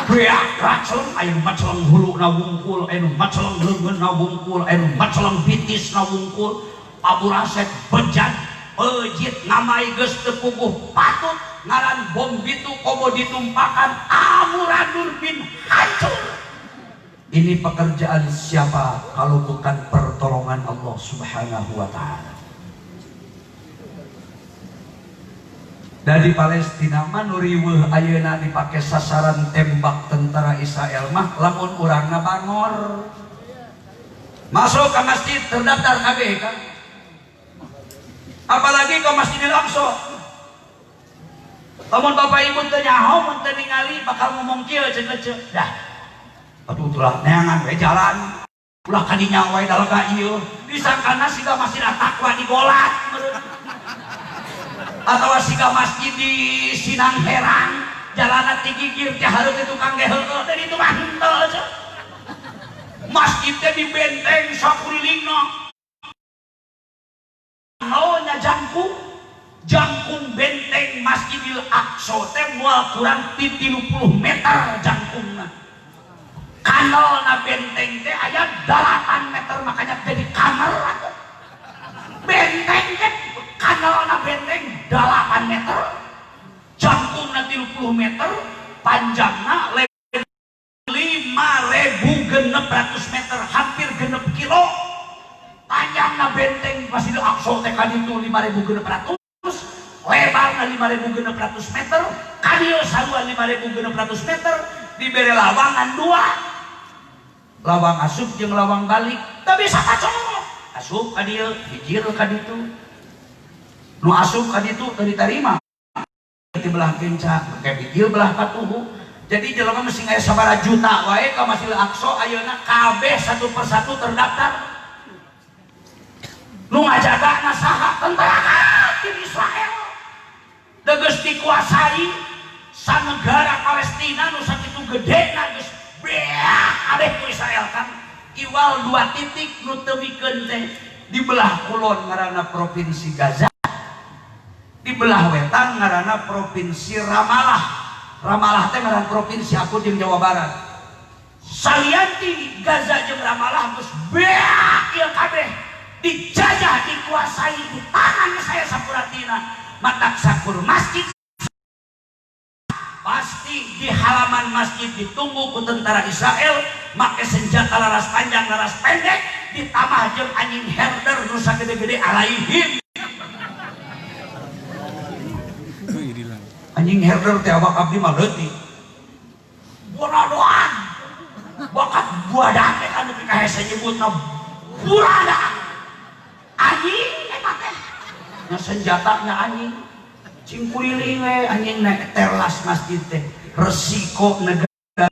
beak racun aya nu macelang hulu na wungkul aya nu macelang leungeun na wungkul aya nu macelang bitis na wungkul paburaset bejat pejit ngamai geus teu puguh patut ngaran bom bitu komo ditumpakan amuradun bin hancur. Ini pekerjaan siapa kalau bukan pertolongan Allah Subhanahu wa ta'ala. Dari Palestina mah nu riweuh ayeuna dipake sasaran tembak tentara Israel mah lamun urangna bangor. Masuk ke masjid terdaftar kabeh kan. Apalagi ke Masjidil Aqsa. Lamun bapak ibu teu nyaho mun teu ningali bakal ngomong kieu ceuk dah. Atuh ulah neangan we jalan. Ulah kadinya wae dalga ieu. Disangkana siga masjid At-Taqwa digolat meureun. Atau siga masjid di Sinang Herang jalanna ti gigir teh hareup teh tukang ge heueuh teh ditu mah henteu. Masjid teh di benteng sakulilingna. Naonnya jangkung benteng Masjidil Aqsa teh moal kurang 30 meter jangkungna. Kanalna benteng teh aya 8 meter makanya jadi kamar atuh. Benteng teh kanalna benteng 8 meter. Jangkungna 30 meter, panjangna 5.600 meter, hampir genep kilo. Panjangna benteng Masjidil Aqsa teh kaditu 5.600, lebarna 5.600 meter, kadieu sarua 5.600 meter, dibere lawangan 2. Lawang asup jeung lawang balik, teu bisa kacok. Asup ka dieu, hijir ka ditu. Nu asup ka ditu teu ditarima. Di belah kenca, ke hijir belah katuhu. Jadi jelema mesti aya sabaraha juta wae ka Masjidil Aqsa ayeuna kabeh satu persatu terdaftar. Nu ngajagana saha tentara tim Israel geus dikuasai sanegara Palestina nu sakitu gedena geus beak abeh ku Israel kan iwal 2 titik nu teu mikeun teh di belah kulon ngaranna provinsi Gaza, di belah wetan ngaranna provinsi Ramallah teh ngaran provinsi aku jeung Jawa Barat. Salianti Gaza jeung Ramallah geus beak ieu kabeh dijajah, dikuasai di tangan saya sapuratina. Matak sakur masjid pasti di halaman masjid ditunggu ku tentara Israel make senjata laras panjang laras pendek ditambah jeung anjing herder nu sagede-gede alaihim. Anjing herder teh awak abdi mah leutik bonadoan bakat buadan teh anu pikahese nyebutna burada. Anjing eta teh na senjatanya anjing cingkuliling we anjing naik terlas masjid teh resiko negara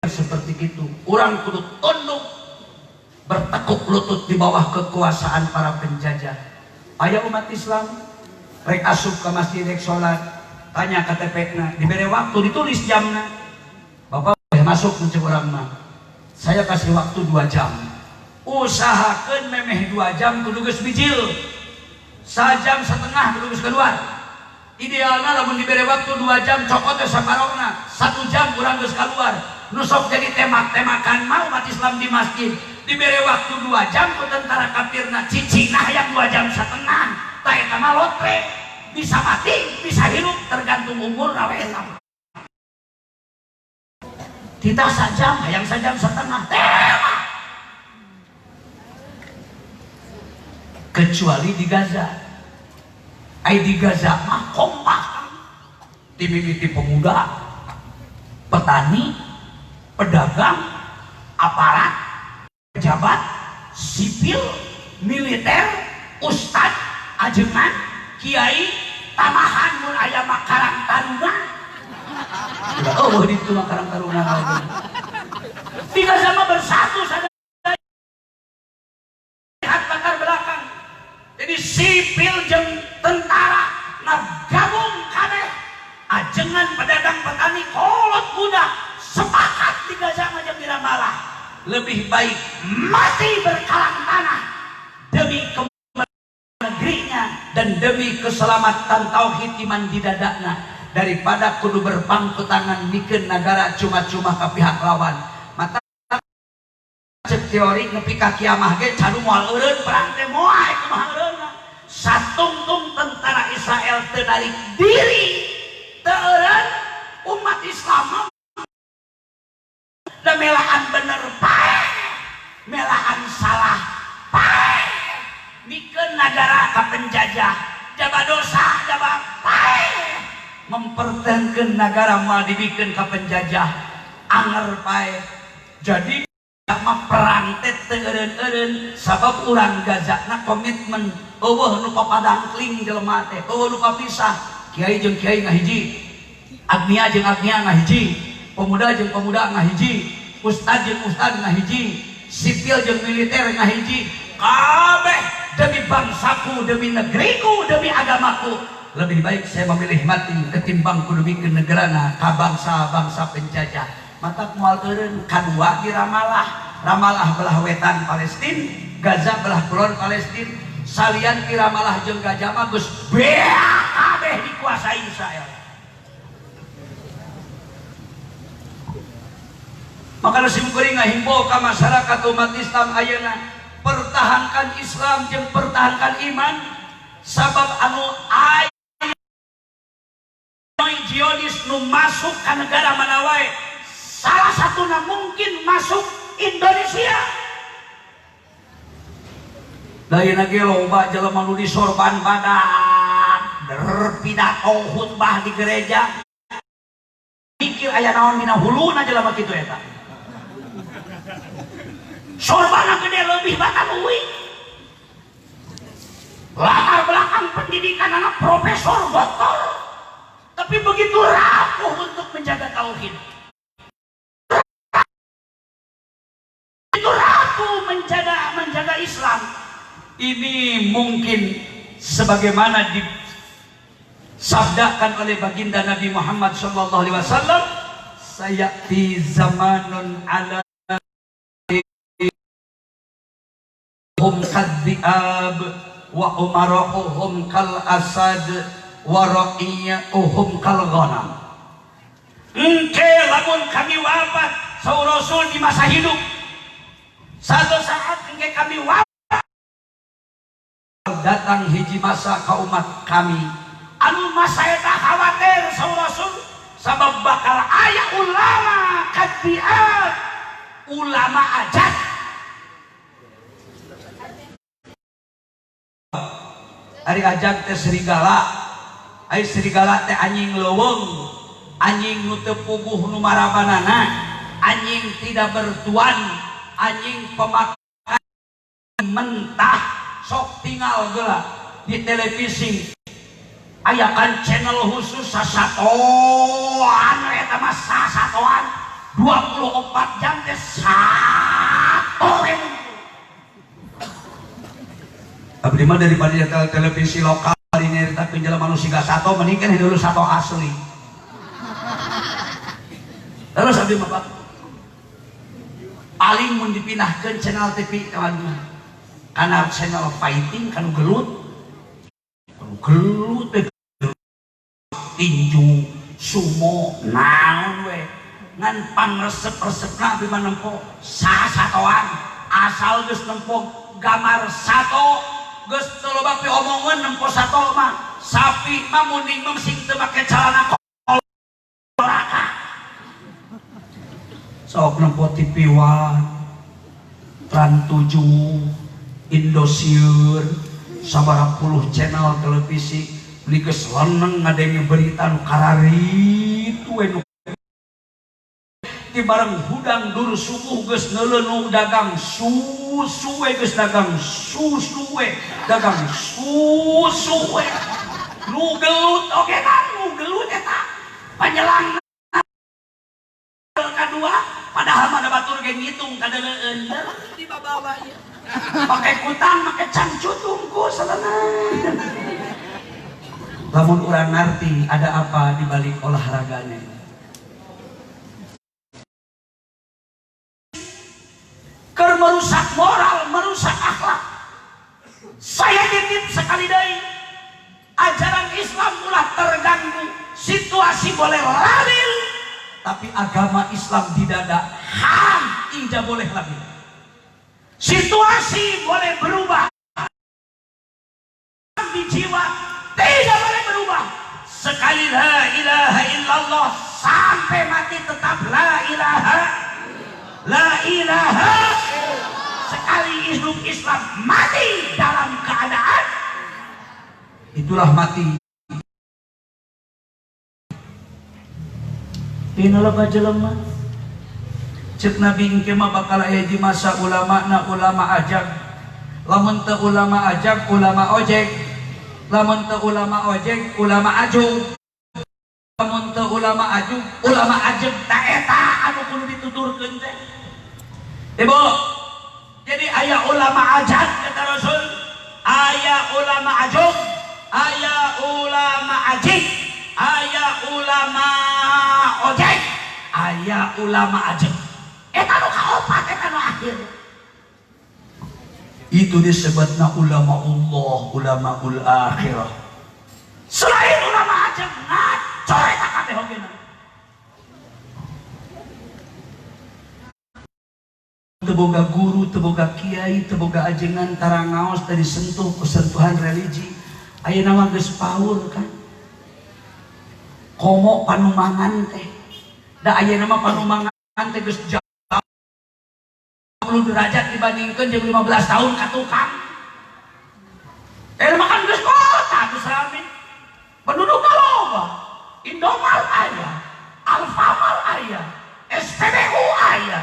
seperti itu. Urang kudu tunduk bertekuk lutut di bawah kekuasaan para penjajah. Aya umat Islam rek asup ke masjid rek salat tanya KTP-na diberi waktu ditulis jamna. Bapak masuk mencek urang mah saya kasih waktu 2 jam. Usahakan memeh 2 jam kudu geus bijil, 1 jam setengah kudu geus keluar. Idealna lamun diberi waktu 2 jam cokot teh sabarokna 1 jam kurang geus keluar. Nu sok jadi tembak-tembakan mah umat Islam di masjid diberi waktu 2 jam ku tentara kafirna cicingna hayang 2 jam setengah. Tah eta mah lotre, bisa mati bisa hidup tergantung umur nawe eta. Kita 1 jam hayang 1 jam setengah tembak. Kecuali di Gaza. Di Gaza mah kompak. Timimiti pemuda, petani, pedagang, aparat, pejabat, sipil, militer, ustad, ajengan, kiai, tamahan mun aya mah Karang Taruna. Oh, ditu mah Karang Taruna. Di Gaza mah bersatu saja. Jadi sipil jeung tentara nah gabung kabeh ajengan pedagang petani kolot budak sepakat di Gaza jeung di Ramallah lebih baik mati berkalang tanah demi negerinya dan demi keselamatan tauhid iman di dadana daripada kudu berpangku tangan bikin negara cuma-cuma ke pihak lawan. Mata cek teori nepi ka kiamah ge cadu moal eureun perang teh moal kumaha eureunna. Satungtung tentara Israel teu narik diri teu eureun umat Islam da melaan bener pae melaan salah pae bikin negara ka penjajah jaba dosa jaba pae mempertahankan negara mau dibikin ke penjajah anger pae. Jadi mah perang teh teu eureun-eureun sabab urang gazakna komitmen eueuh nu papadangkling jelema teh eueuh nu papisah kiai jeung kiai ngahiji agnia jeung agnia ngahiji pemuda jeung pemuda ngahiji ustad jeung ustad ngahiji sipil jeung militer ngahiji kabeh demi bangsaku demi negeriku demi agamaku. Lebih baik saya memilih mati ketimbang kudu bikin negarana ka bangsa-bangsa penjajah. Mata moal eureun kadua di Ramallah. Ramallah belah wetan Palestina, Gaza belah kulon Palestina. Salian di Ramallah jeung Gaza mah geus beak kabeh dikuasai Israel. Maka sim kuring ngahimbau ka masyarakat umat Islam ayeuna pertahankan Islam jeung pertahankan iman sabab anu aya Zionis nu masuk ke negara mana wae salah satuna mungkin masuk Indonesia. Dayeuna ge loba jelema nu disorban badak pidato khutbah di gereja mikir aya naon dina huluna jelema kitu eta. Sorbana gede lebih bahkan uing latar belakang pendidikan anak profesor doktor tapi begitu rapuh untuk menjaga tauhid, begitu rapuh menjaga Islam. Ini mungkin sebagaimana disabdakan oleh baginda Nabi Muhammad SAW, sayati zamanun ala hum kaddiab wa umarahum kal asad wa ra'iyyuhum kal ghanam. Engke lamun kami wafat saur Rasul di masa hidup satu saat engke kami wafat datang hiji masa ka umat kami anu masa eta khawatir saur Rasul sabab bakal aya ulama kaddiab ulama ajat ari ajat teh serigala. Ai serigala teh anjing leuweung, anjing nu teu puguh nu marabanana, anjing tidak bertuan, anjing pemakan mentah, sok tinggal geula di televisi. Aya kan channel khusus sasatoan eta mah sasatoan 24 jam teh satoen. Abdi mah daripada televisi lokal ini tapi jelema nu siga sato mending kan dulu sato asli. Terus abdi mah paling mun dipindahkeun channel TV kawan kana channel fighting kanu gelut tinju sumo naon we ngan pangresep-resepna abdi mah nempo sasatoan asal geus nempo gambar sato geus teu loba pi omongan nempo sato mah sapi mah munding mah sing teu make calana kolaka sok nempo TV One Trans 7 Indosiar sabaraha puluh channel televisi beli geus leneng ngadenge berita nu kararitu we nu di bareng hudang dur subuh geus neuleuh dagang susu we geus dagang susu we dagang susu we nu gelut oge kan nu gelut eta panyelang kadua padahal mah batur ge ngitung kadeuleun di babawa ieu pake kutang make cangcut tungku saleuna lamun urang ngarti ada apa di balik olahraganya. Keur merusak moral, merusak akhlak. Saya titip sekali deui ajaran Islam ulah terganggu, situasi boleh labil, tapi agama Islam di dada tidak boleh labil. Situasi boleh berubah, di jiwa tidak boleh berubah. Sekali la ilaha illallah sampai mati tetap la ilaha, la ilaha. Sekali hidup Islam mati dalam keadaan itulah mati. Pinaloba jelema cek Nabi engke mah bakal aya di masa ulama na ulama ajag, lamun teu ulama ajag ulama ojek, lamun teu ulama ojek ulama ajug, lamun teu ulama ajug ulama ajeg. Ta eta anu kudu dituturkeun teh. Ibu, jadi aya ulama ajag kata Rasul, aya ulama ajug, aya ulama ajig, aya ulama ojek, aya ulama ajeg. Eta nu kaopat, eta nu akhir. Itu disebutna ulama Allah, ulama ul akhirah. Selain ulama ajeg ngaco eta kabeh hogena. Teboga guru, teboga kiai, teboga ajengan tarangaos dari sentuh kesentuhan religi. Aya nama geus paur kan. Komo panumangan teh. Da aya nama panumangan teh geus 10 derajat dibandingkeun jeung 15 tahun ka tukang. Makan geus kota geus rame. Penduduk loba. Indomaret aya, Alfamart aya, SPBU aya.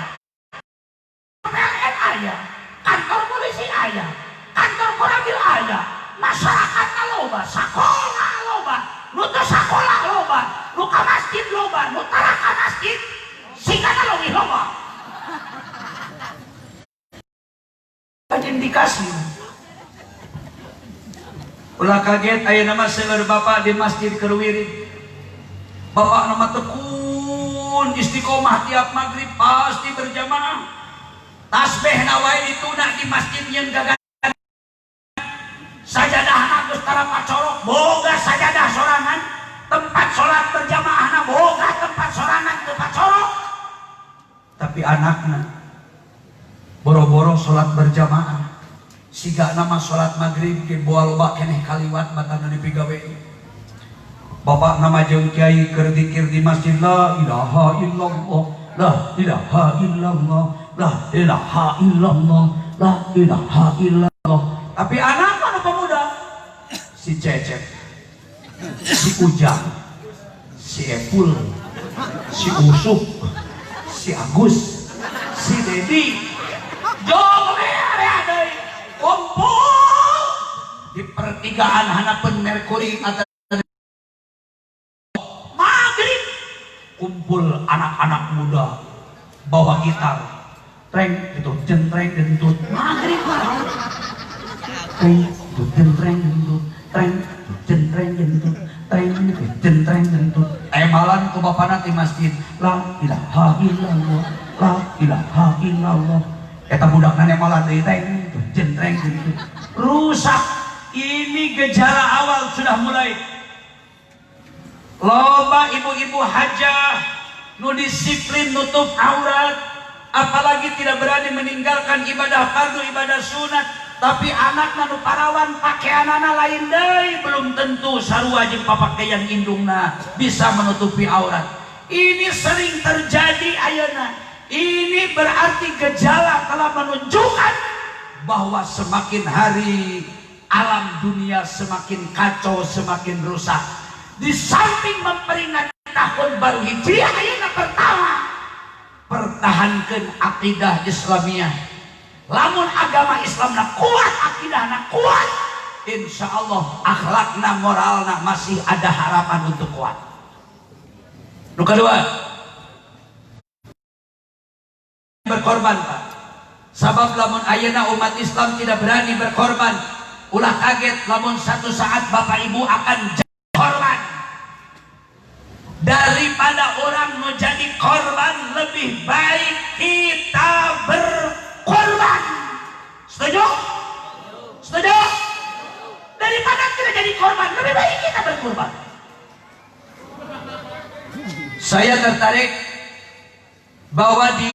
PLN aya, kantor polisi aya, kantor koramil aya, masyarakat loba, sekolah loba, nu teu sakola loba, nu ka masjid loba, nu tara ka masjid, singana leuwih loba. Indikasi. Ulah kaget aya nama seueur bapak di masjid keur wirid. Bapak nama tekun istiqomah tiap maghrib pasti berjamaah. Tasbih nawai dituna di masjid yang gagal. Sajadah geus tara pacorok, boga sajadah sorangan. Tempat sholat berjamaahna boga tempat sorangan teu pacorok. Tapi anakna boro-boro sholat berjamaah. Siga nama sholat maghrib ke boa loba keneh kaliwat batana dipigawe. Bapak nama jeung kiai keur zikir di masjid la ilaha illallah, la ilaha illallah, la ilaha illallah, la ilaha illallah. Tapi anak mana pemuda? Si Cecep, si Ujang, si Epul, si Usuk, si Agus, si Dedi, jole area deui kumpul di pertigaan hanapeun Merkuri atau maghrib. Kumpul anak-anak muda bawa gitar, treng gitu, jentreng dentut maghrib bareng, treng gitu, jentreng dentut, treng gitu, jentreng dentut, treng gitu, jentreng dentut. Malan ku bapana ti masjid, la ilaha illallah, la ilaha illallah. Eta budakna malan deui treng gitu, jentreng dentut. Rusak. Ini gejala awal sudah mulai. Loba ibu-ibu hajah nu disiplin nutup aurat, apalagi tidak berani meninggalkan ibadah fardu, ibadah sunat, tapi anakna nu parawan pakaianana lain deui, belum tentu sarua jeung papakaian indungna bisa menutupi aurat. Ini sering terjadi ayeuna. Ini berarti gejala telah menunjukkan bahwa semakin hari alam dunia semakin kacau, semakin rusak. Di samping memperingati tahun baru Hijriah ayeuna pertama, pertahankan akidah Islamiyah. Lamun agama Islamna kuat, akidahna kuat, insya Allah akhlakna, moralna masih ada harapan untuk kuat. Nu kedua, berkorban Pak. Sabab lamun ayeuna umat Islam tidak berani berkorban, ulah kaget lamun satu saat bapak ibu akan korban. Daripada orang mau jadi korban, lebih baik kita berkorban. Setuju? Setuju? Daripada kita jadi korban, lebih baik kita berkorban. Saya tertarik bahwa di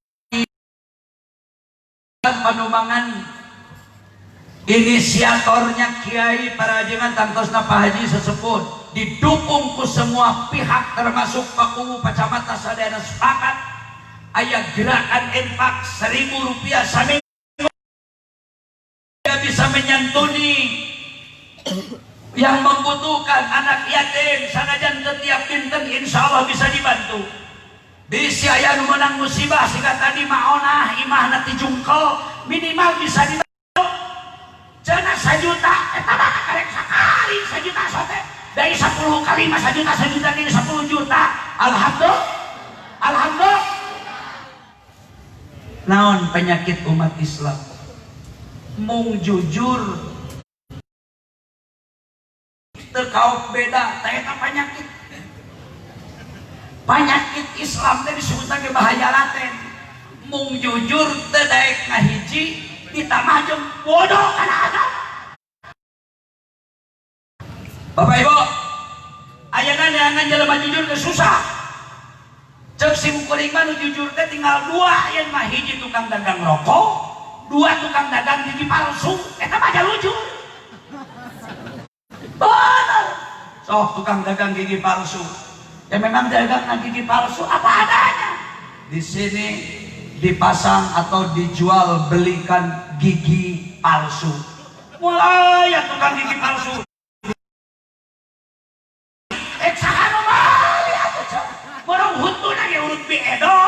Panumangan inisiatornya Kiai Parajengan tangtosna Pak Haji Sesepuh didukung ku semua pihak termasuk Pak Kuwu Pacamata sadayana sepakat aya gerakan infak Rp1.000 sampai bisa menyantuni yang membutuhkan anak yatim sanajan setiap dinten insya Allah bisa dibantu. Bisa aya nu menang musibah sehingga tadi maonah imahna ti jungkel minimal bisa dibantu cenah 1 juta eta mah karek sakali 1 juta sote dari 10 kali mah 1 juta ini 10 juta alhamdulillah naon penyakit umat Islam mung jujur terkau beda eta penyakit Islam teh disebut sebagai bahaya laten mung jujur teu daek ngahiji ditambah jeung bodoh kana agama. Bapak Ibu ayeuna neangan jelema jujur teh susah cek si mukuring mah nu jujur teh tinggal 2 yen mah hiji tukang dagang rokok 2 tukang dagang gigi palsu eta mah jalujur bener sok tukang dagang gigi palsu ya memang dagang gigi palsu apa adanya di sini dipasang atau dijual belikan gigi palsu mulai ya tukang gigi palsu eksahano mali atuh cok borong hutu nage urut biedo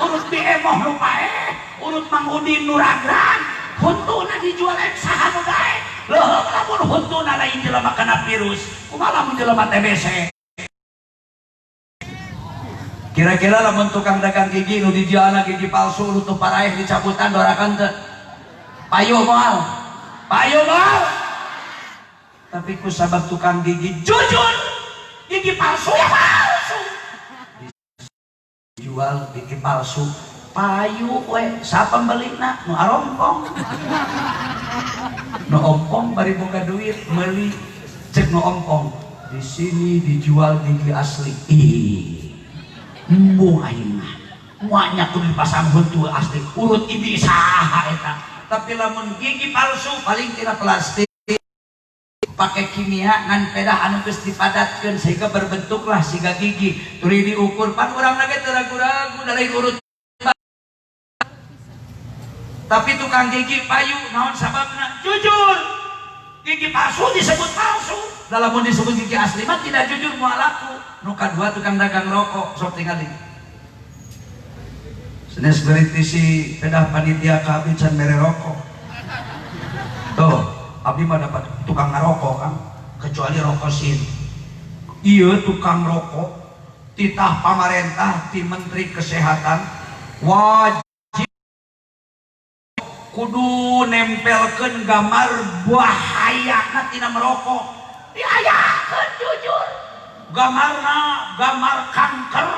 urut biemoh lupae urut mangudin nuragran hutu na dijual eksahano gae loh lamun hutu na lain jelema kena virus kumaha mun jelema TBC. Kira-kira lamun tukang dagang gigi nu dijualna gigi palsu nu teu paraeh dicabutan dorakan teu payo moal tapi ku sabab tukang gigi jujur gigi palsu ya palsu dijual gigi palsu payu we sa pembelina nu arompong nu ompong bari boga duit meuli cek nu ompong di sini dijual gigi asli embung aing mah muanya kudu dipasang huntu asli urut ibi saha eta tapi lamun gigi palsu paling tina plastik pakai kimia ngan pedah anu geus dipadatkeun sehingga berbentuklah siga gigi tuluy diukur pan urang lagi teu ragu-ragu dari urut tapi tukang gigi payu naon sababna jujur gigi palsu disebut palsu lamun disebut gigi asli mah tidak jujur moal laku. Nu kadua tukang dagang rokok sok tingali senes beriti si pedah panitia kabin can mere rokok tuh abdi mah dapat tukang ngarokok kan kecuali rokok sin iya tukang rokok titah pamarentah ti menteri kesehatan wajib kudu nempelkeun gambar bahayana tina merokok diayakeun jujur gamarna gambar kanker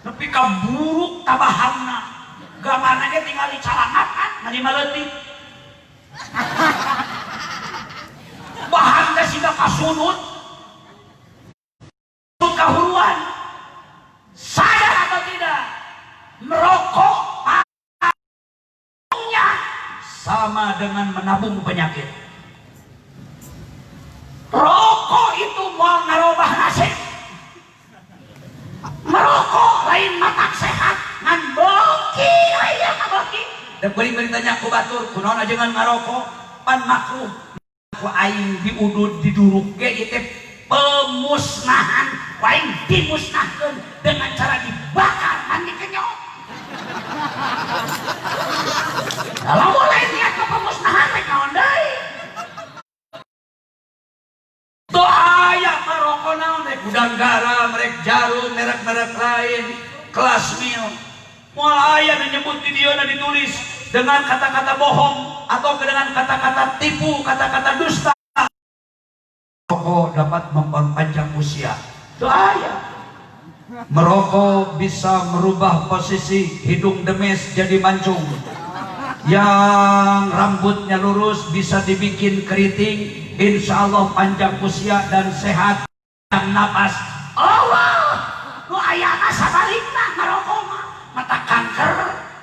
nepi ka buruk tabahanna gamarna ge tinggal dicalangakan ngani maleutik bahan teh siga kasunut kahuruan sadar atau tidak merokok sama dengan menabung penyakit rokok itu mau ngarobah nasib merokok lain matak sehat ngan boki aya kaboki dan beri tanya ku batur kunaon aja ngan ngarokok pan makruh ku aing diudud diduruk ge ieu pemusnahan aing dimusnahkeun dengan cara dibakar ngan dikenyot kalau mulai niat ke pemusnahan mereka ondai aya maroko naon rek gudang garam rek jarum merek-merek lain kelas mil moal aya nu nyebut di dieu ditulis dengan kata-kata bohong atau dengan kata-kata tipu kata-kata dusta merokok dapat memperpanjang usia itu aya merokok bisa merubah posisi hidung demes jadi mancung Yang rambutnya lurus bisa dibikin keriting, insya Allah panjang usia dan sehat. Yang napas Allah nu ayana sabalikna ngarokok mata kanker,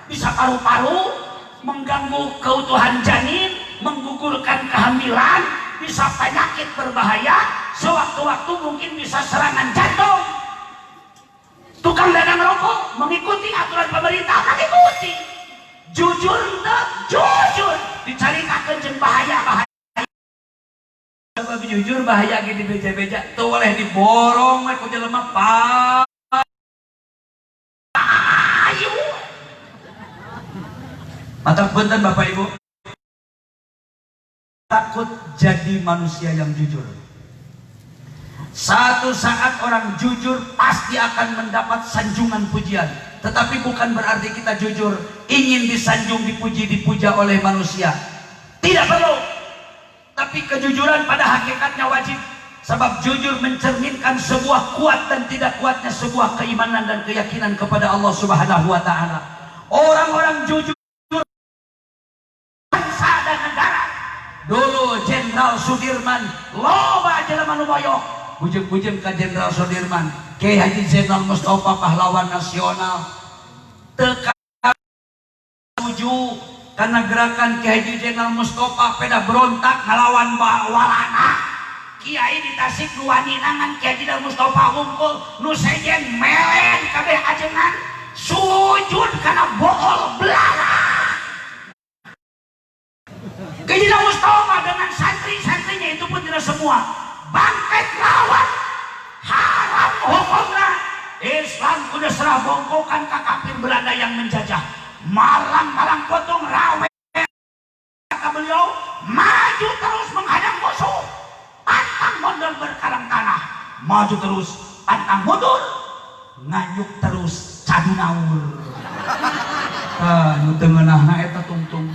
bisa paru-paru, mengganggu keutuhan janin, menggugurkan kehamilan, bisa penyakit berbahaya, sewaktu-waktu mungkin bisa serangan jantung. Tukang dagang rokok mengikuti aturan pemerintah, mengikuti. Jujur enggak? Jujur. Dicaritakeun jeung bahaya. Sebab jujur bahaya gitu beja-beja. Tuh boleh diborong we ku jelema pa. Ayo. Mata punten Bapak Ibu. Takut jadi manusia yang jujur. Satu saat orang jujur pasti akan mendapat sanjungan pujian. Tetapi bukan berarti kita jujur ingin disanjung, dipuji, dipuja oleh manusia. Tidak perlu. Tapi kejujuran pada hakikatnya wajib. Sebab jujur mencerminkan sebuah kuat dan tidak kuatnya sebuah keimanan dan keyakinan kepada Allah Subhanahu wa Ta'ala. Orang-orang jujur bangsa dan negara. Dulu Jenderal Sudirman loba jelema nu moyok. Bujeng-bujeng ke Jenderal Sudirman, Kiai Haji Zainal Mustafa pahlawan nasional. Teka setuju karena gerakan Kiai Haji Zainal Mustafa peda berontak ngelawan walana. Kiai di Tasik nu waninangan Kiai Haji Zainal Mustafa hunkul nu sejen melen kabeh ajengan sujud karena bohol belala. Kiai Haji Zainal Mustafa dengan santri-santrinya itu pun tidak semua bangkit lawan haram hukumnya. Islam udah serah bongkokan ke kafir Belanda yang menjajah. Malang-malang potong rawe kata beliau, maju terus menghadang musuh, pantang mundur berkarang tanah. Maju terus pantang mundur, nganyuk terus cadu naur. Nu teu ngeunahna eta tungtung.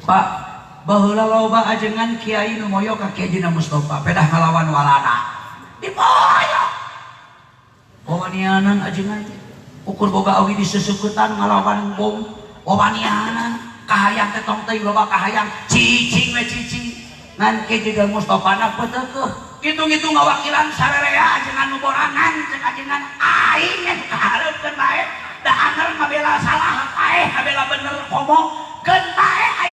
Pak, baheula loba ajengan kiai nu moyo ka Kiai Haji Mustafa pedah ngalawan walana. Dipoyo. Wawanianan ajengan ukur boga oge diseseuketan ngalawan bom. Wawanianan kahayang teh tong teuing loba kahayang cicing we cicing. Ngan Kiai Haji Mustafa na peuteukeuh. Gitu-gitu ngawakilan sarerea ajengan nu borangan jeung ajengan aing yang kahareupeun bae. Da anger ngabela salah kae ngabela bener komo geun bae.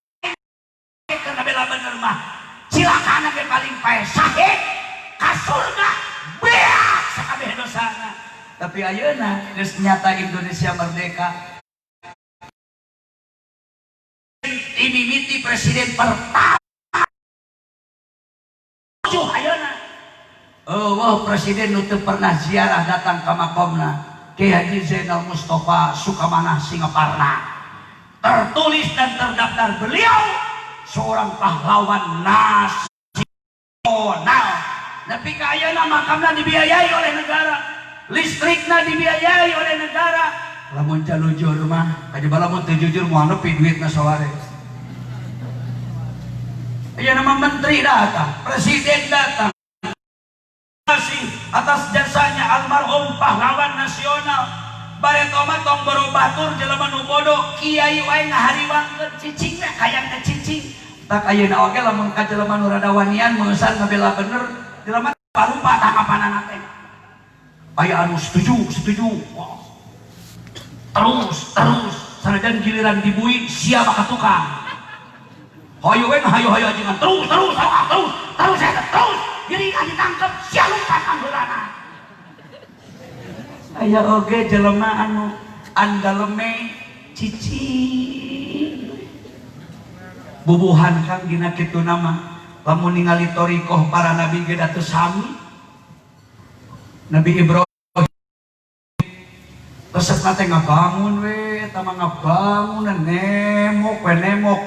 Karena bela bener mah cilakan ge paling pae sahih ka surga beak sakabeh dosana. Tapi ayeuna geus nyata Indonesia merdeka, dimimiti presiden pertama ayeuna. Wah presiden nu teu pernah ziarah datang ka makomna Kiai Haji Zainal Mustafa Sukamanah Singaparna. Tertulis dan terdaftar beliau seorang pahlawan nasional. Tapi kayaknya makamnya dibiayai oleh negara, listriknya dibiayai oleh negara. Lamun jalujur mah, aja balamun teu jujur moal nepi duitna saware. Aya nama menteri datang, presiden datang. Atas jasanya almarhum pahlawan nasional. Bareto mah tong barobatur jelema nu bodoh, kiai wae ngahariwangkeun cicing teh hayang teh cicing. Tak ayeuna oge lamun ka jelema nu rada wanian meusan ngabela bener, jelema parupa tanggapanana teh. Aya anu setuju. Terus sanajan giliran dibui sia baka tukang. Hayu we hayu ajengan terus. Giliran ditangkep sia lumpat anggeulana. Aya oge jelema anu andaleme cicing. Bubuhan kang dina kitu nama lamun ningali torikoh para nabi ge da teu sami. Nabi Ibrahim resepna teh ngabangun we eta mah ngabangun nemok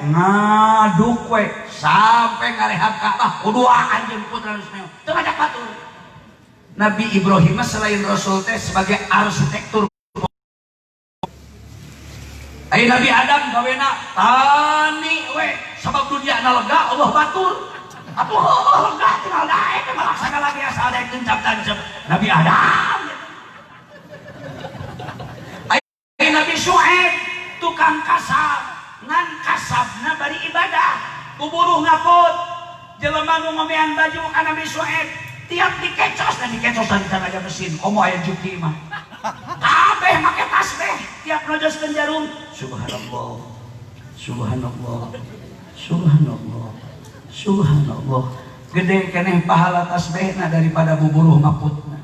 ngaduk we sampai ngarehab Ka'bah kuduaan jeung putra Ismail teu ngajak batur. Nabi Ibrahim selain Rasul teh sebagai arsitektur. Ai Nabi Adam gawena tani we sabab dunia lega Allah batur. Atuh lega tinggal daek malah sagala biasa daek kencap. Nabi Adam. Ai Nabi buburuh ngapot jelema nu ngomean baju ka Nabi Syuaib tiap dikecos dan aja mesin komo aya juki mah kabeh make tasbih tiap nojoskeun jarum subhanallah subhanallah subhanallah subhanallah gede keneh pahala tasbihna daripada buburuh ngaputna.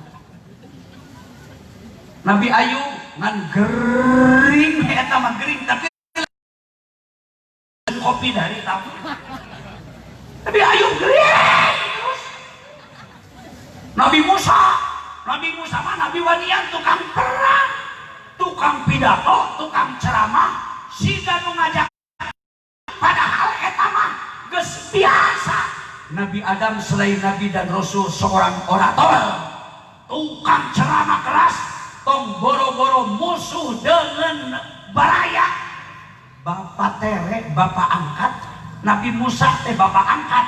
Nabi Ayub ngan gering eta mah gering tapi kopi dari tamu. Nabi Ayub gering terus. Nabi Musa mah Nabi wanian tukang perang, tukang pidato, tukang ceramah, siga nu ngajak padahal eta mah geus biasa. Nabi Adam selain Nabi dan Rasul seorang orator, tukang ceramah keras, tong boro-boro musuh dengan baraya. Bapak tere, bapak angkat, Nabi Musa teh bapak angkat,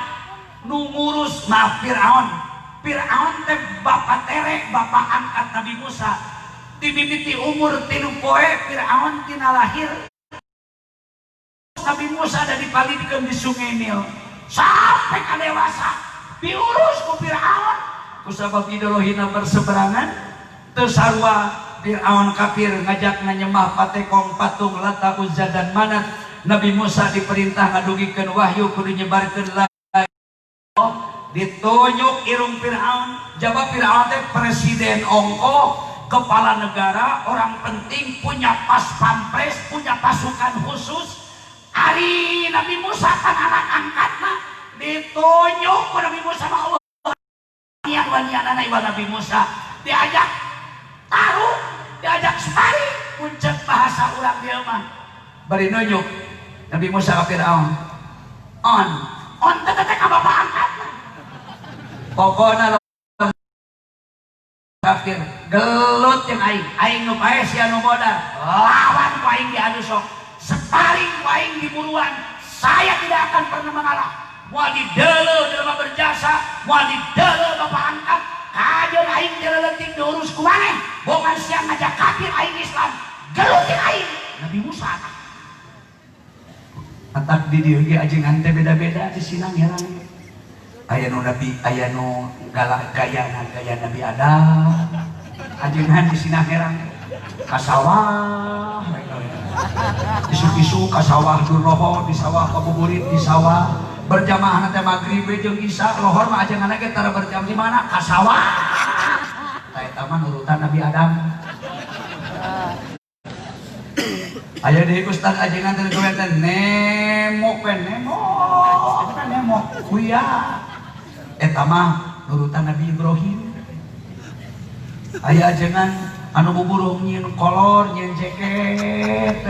nu ngurus maaf Fir'aun teh bapak tere, bapak angkat Nabi Musa. Dimimiti umur 3 poe Fir'aun tina lahir. Nabi Musa ada dipalidkeun di Sungai Nil sampai ka dewasa diurus ku Fir'aun. Kusabab ideologina berseberangan teu sarua Fir'aun kafir ngajak nyembah patekong patung Lata Uzza dan Manat. Nabi Musa diperintah ngadugikeun wahyu kudu nyebarkeun la ditunjuk irung Fir'aun. Jaba Fir'aun teh presiden ongkoh, kepala negara, orang penting, punya pas pampres, punya pasukan khusus. Ari Nabi Musa kan anak angkatna ditunjuk ku Nabi Musa sama Allah. Wanian ibu Nabi Musa diajak taruh, diajak sparring, puncak bahasa urang dia mah. Bari nunjuk Nabi Musa ke Fir'aun. On tete ka bapak angkatna. Pokona kafir gelut yang aing nu pae sia nu modal lawan ku aing diadu sok sparring ku aing di buruan saya tidak akan pernah mengalah. Moal dideuleuh jelema berjasa, moal dideuleuh bapak angkat kajeun aing jeleutik diurus ku maneh bogan sia ngajak kafir aing Islam gelut yang aing. Nabi Musa atak di dieu ge ajengan teh beda-beda di sinang herang. Aya nu Nabi, aya nu galak gaya Nabi Adam. Ajengan di sinang herang ka sawah. Isu-isu ka sawah Durroho, di sawah Kabuburit, di sawah berjamaah nanti maghrib jeung isya lohor mah ajengan ge tara berjam di mana ka sawah. Eta mah nurutan Nabi Adam. Aya deui ustaz ajengan teh kuenten nemo kuya. Eta mah nurutan Nabi Ibrahim. Aya ajengan anu buburuh nyieun kolor nyieun jeket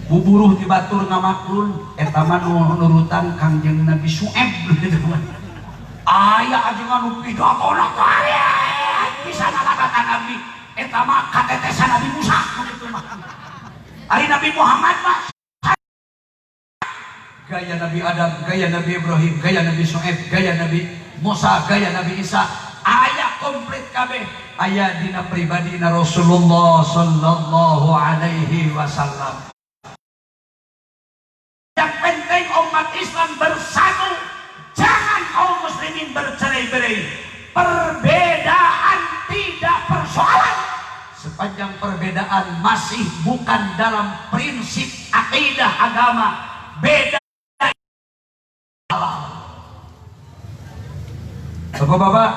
buburuh di batur ngamaklun. Eta mah nurutan Kangjeng Nabi Syuaib. Aya ajengan nu pidatona kaya bisa nalagakan Nabi. Eta mah katetesan Nabi Musa kitu mah. Ari Nabi Muhammad mah gaya Nabi Adam, gaya Nabi Ibrahim, gaya Nabi Syuaib, gaya Nabi Musa, gaya Nabi Isa. Aya komplit kabeh aya dina pribadina Rasulullah sallallahu alaihi wasallam. Yang penting umat Islam bersatu, jangan kaum muslimin bercerai-berai. Perbedaan tidak persoalan sepanjang perbedaan masih bukan dalam prinsip akidah agama. Beda Bapak-bapak,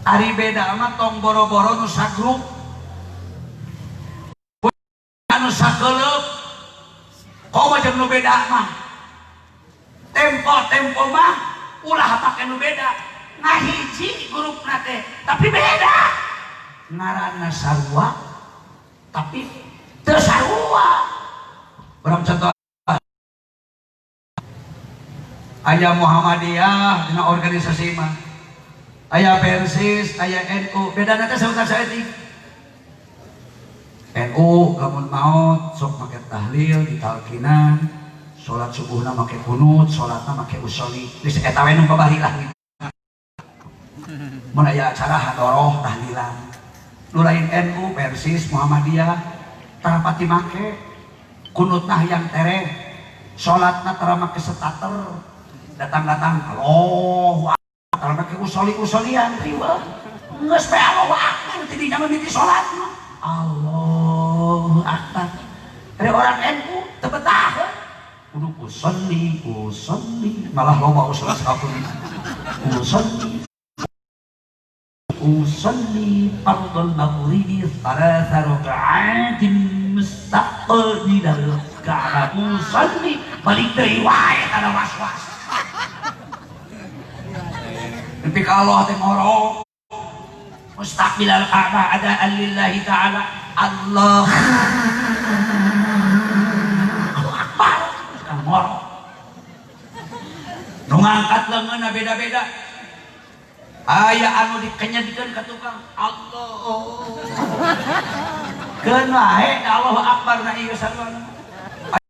ari beda mah tong boro-boro nu sagruk, anu sageuleup, komo jeung nu beda mah. Tempo mah ulah make nu beda, ngahiji grupna teh, tapi beda. Ngaranna sarua, tapi teu sarua. Urang contoh aya Muhammadiyah dina organisasi mah, aya Persis, aya NU, bedana teh sautar saeutik. NU lamun maot sok make tahlil ditalkinan, salat subuhna make kunut, salatna make usolli, geus eta we nu babarilah gitu. Mun aya acara hadoroh tahlilan, nu lain NU, Persis, Muhammadiyah tara pati make kunutna yang tereng sholatna tara make starter, datang-datang Allahu Akbar, tara make usoli-usolian riweuh. Geus bae Allahu Akbar teh dinya mimiti sholat. Allahu Akbar. Ada orang NU teu betah. Kudu usolli, malah loba usul sakun. Usolli fardhal maghribi thalatha raka'atin mustaqbilal Ka'bah. Usolli balik deui wae kana was-was. Tapi kalau teh ngorok mustaqbilal Ka'bah ada lillahi ta'ala Allah Akbar kan ngorok nu ngangkat leungeunna beda-beda aya anu dikenyedkeun ka tukang Allah keun wae Allahu Akbar na ieu sarua